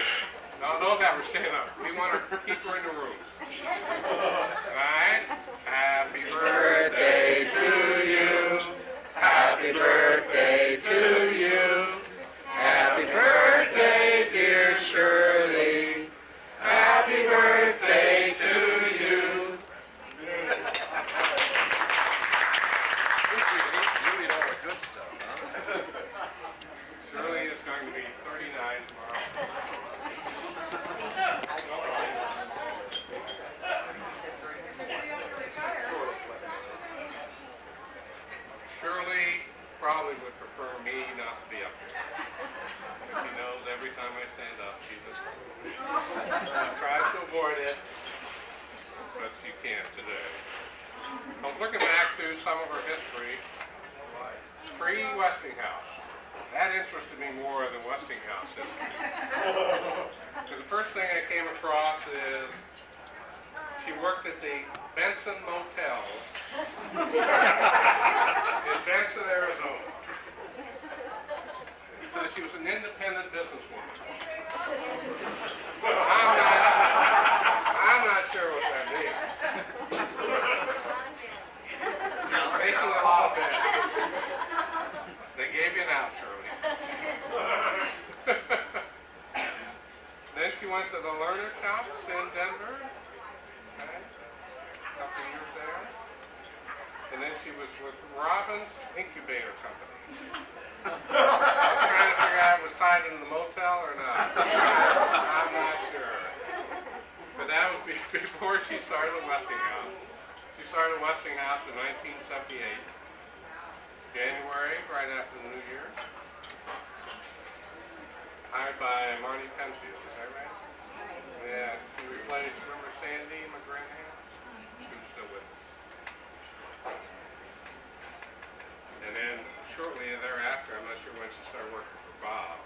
No, don't have her stand up. We want her to keep her in the room. Alright? Happy birthday to you. Happy birthday to you. Happy birthday, dear Shirley. Happy birthday to you. You eat all the good stuff, huh? Shirley is going to be 39 tomorrow. Shirley probably would prefer me not to be up here. But she knows every time I stand up, she's in trouble. She tries to avoid it, but she can't today. I was looking back through some of her history, pre-Westinghouse. That interested me more than Westinghouse history. So the first thing I came across is she worked at the Benson Motel in Benson, Arizona. It says she was an independent businesswoman. I'm not sure what that means. Making a lot of bets. They gave you an out, Shirley. Then she went to the Learner Shops in Denver. Okay. A couple of years there. And then she was with Robbins Incubator Company. I was trying to figure out if it was tied into the motel or not. I'm not sure. But that was before she started with Westinghouse. She started Westinghouse in 1978. January, right after the New Year. Hired by Marty Penfield, is that right? Yeah, she replaced, remember Sandy McGranahan? Who's still with us. And then shortly thereafter, I'm not sure when she started working for Bob.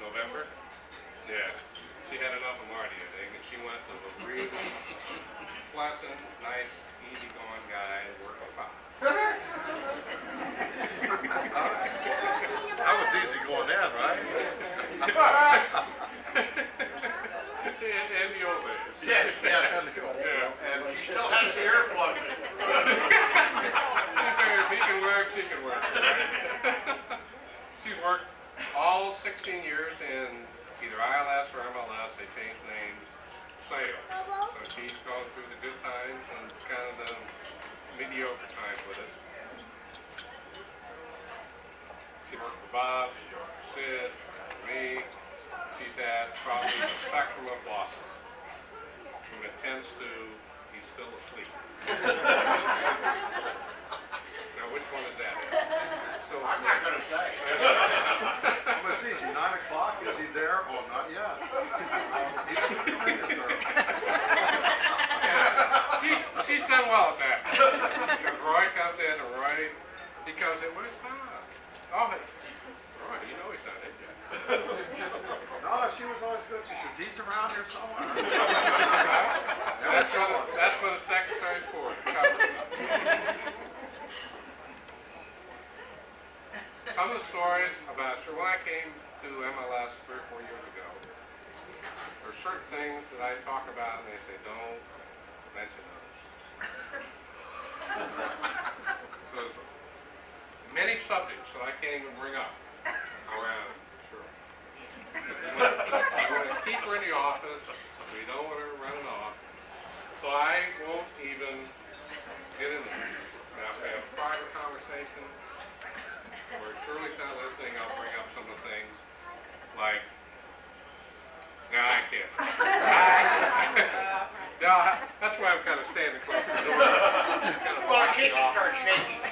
November? Yeah. She had enough of Marty, I think, and she went to the really pleasant, nice, easygoing guy working for Bob. That was easy going in, right? In the old days. Yes, in the old days. Yeah. And still has the earplugs in. If he can work, she can work. She's worked all 16 years in either ILS or MLS. They changed names. Sales. So she's gone through the good times and kind of the mediocre times with us. She worked for Bob, she worked for Sid, for me. She's had probably a spectrum of bosses. From intense to he's still asleep. Now which one is that? So I'm not going to say. Well, it's easy. 9 o'clock, is he there? Oh, not yet. He doesn't come in this early. She's done well at that. Because Roy comes in and Roy, he comes in, where's Bob? Oh, Roy, you know he's not in yet. No, she was always good. She says, he's around here somewhere. That's what a secretary's for, to cover it up. Some of the stories about, sure, when I came to MLS 3 or 4 years ago, there are certain things that I talk about and they say, don't mention those. So there's many subjects that I can't even bring up around, sure. We want to keep her in the office, we don't want her running off, so I won't even get into it. Now, if we have a private conversation, where Shirley's not listening, I'll bring up some of the things like, no, I can't. No, that's why I'm kind of standing close to the door. Well, in case it starts shaking.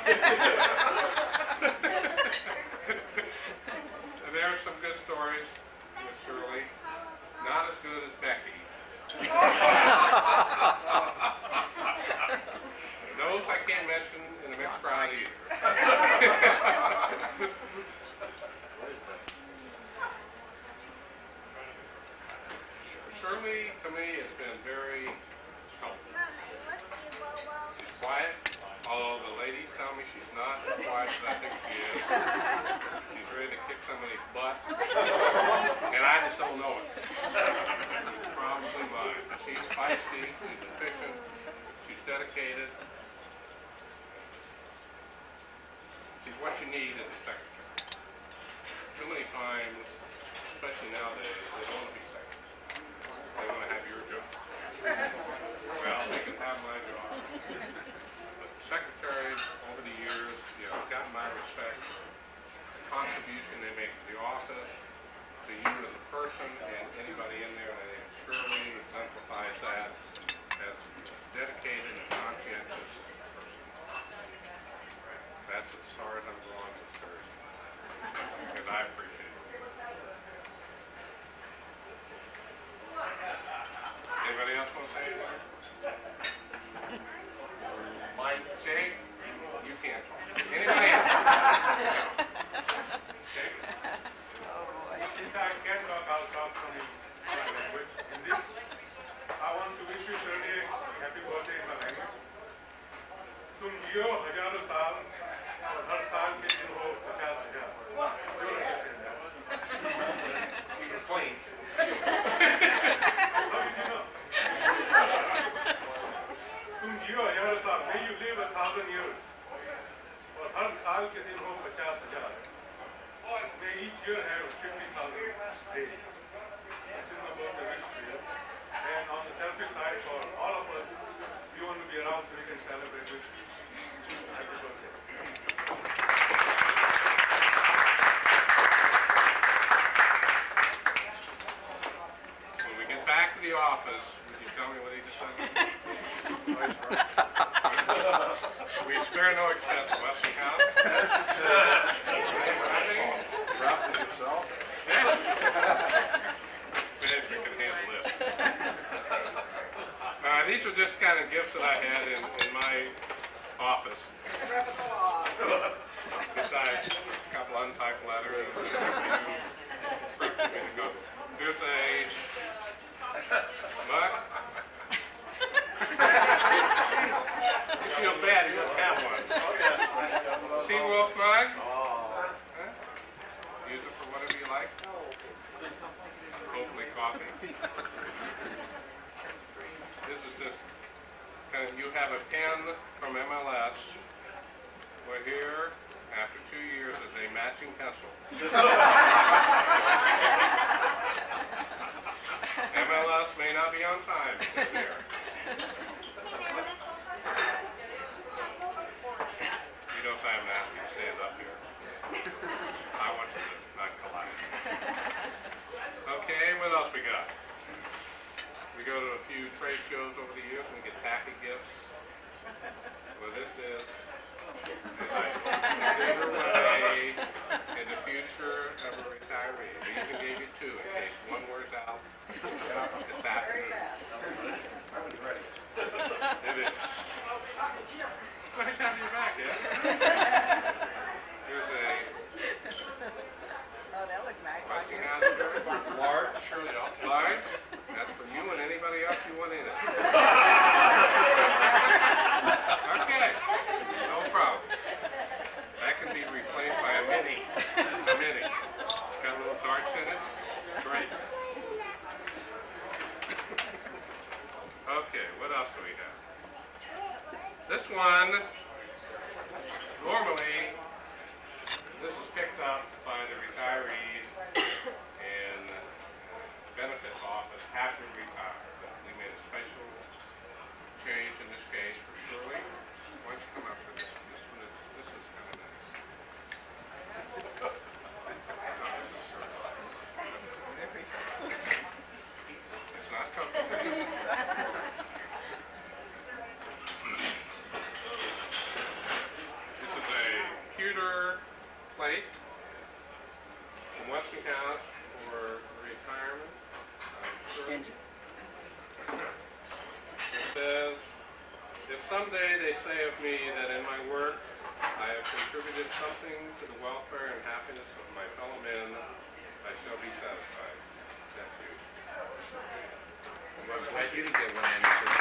And there are some good stories with Shirley. Not as good as Becky. Those I can't mention in a mixed crowd either. Shirley, to me, has been very helpful. She's quiet, although the ladies tell me she's not as quiet as I think she is. She's ready to kick somebody's butt, and I just don't know it. It's probably mine. She's feisty, she's efficient, she's dedicated. She's what you need as a secretary. Too many times, especially nowadays, they don't want to be secretary. They want to have your job. Well, they can have my job. But the secretaries, over the years, have gotten my respect. The contribution they make to the office, to you as a person, and anybody in there, and I think Shirley exemplifies that as a dedicated and conscientious person. That's as far as I'm going with Thursday. Because I appreciate it. Anybody else want to say anything? Mike, Jake, you can't talk. Anybody else? Jake? Since I can talk, I'll talk from my language, Hindi. I want to wish you Shirley a happy birthday in my language. तुम जियो हजारों साल और हर साल के दिन हो 50,000. You understand that? You're clean. How did you know? तुम जियो हजारों साल. May you live 1,000 years. और हर साल के दिन हो 50,000. May each year have 50,000 days. This is my birthday wish to you. And on the selfish side, for all of us, we want to be around so we can celebrate with you. Happy birthday. When we get back to the office, would you tell me what he just said? We spare no expense, Westinghouse. Wrap it yourself. Management can handle this. These are just kind of gifts that I had in my office. Besides a couple untyped letters and a few tricks for me to go. Here's a mug. You feel bad, you don't have one. Sea Wolf mug. Huh? Use it for whatever you like. Hopefully coffee. This is just kind of you have a pen from MLS. We're here after 2 years as a matching pencil. MLS may not be on time to get there. You don't say I'm asking you to stand up here. I want you to not collide. Okay, what else we got? We go to a few trade shows over the years and we get tacky gifts. Well, this is consider way in the future of a retiree. We even gave you two in case one wears out this afternoon. It is. It's nice having you back, yeah? Here's a Oh, that looked nice. Westinghouse large, surely large. That's for you and anybody else you want in it. Okay, no problem. That can be replaced by a mini. A mini. It's got little darts in it. Great. Okay, what else do we have? This one, normally, this is picked up by the retirees and benefits office after we retire. But we made a special change in this case for Shirley. Why don't you come up for this? This is kind of nice. No, this is Shirley. It's not comfortable. This is a pewter plate from Westinghouse for retirement. It says, if someday they say of me that in my work I have contributed something to the welfare and happiness of my fellow men, I shall be satisfied. That's you. Well, I'm glad you didn't get one, Anderson.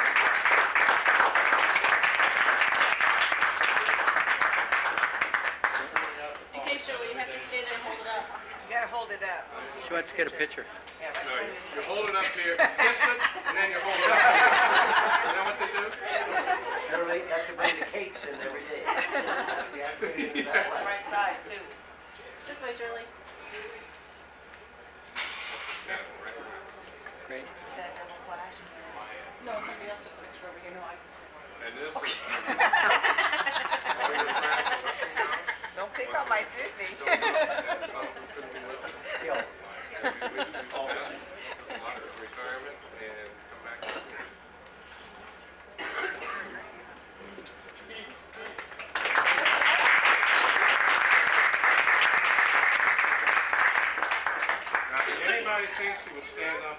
Okay, Shirley, you have to stay there and hold it up. You gotta hold it up. She wants to get a picture. No, you hold it up here, kiss it, and then you hold it up here. You know what they do? Shirley, you have to bring the cakes in every day. You have to bring it that way. Right side, too. This way, Shirley. Yeah, right. Great. Is that double flash? No, somebody else took a picture over here. No, I just... And this is... Don't pick on my Sydney. Retirement and come back to school. Now, if anybody thinks he will stand up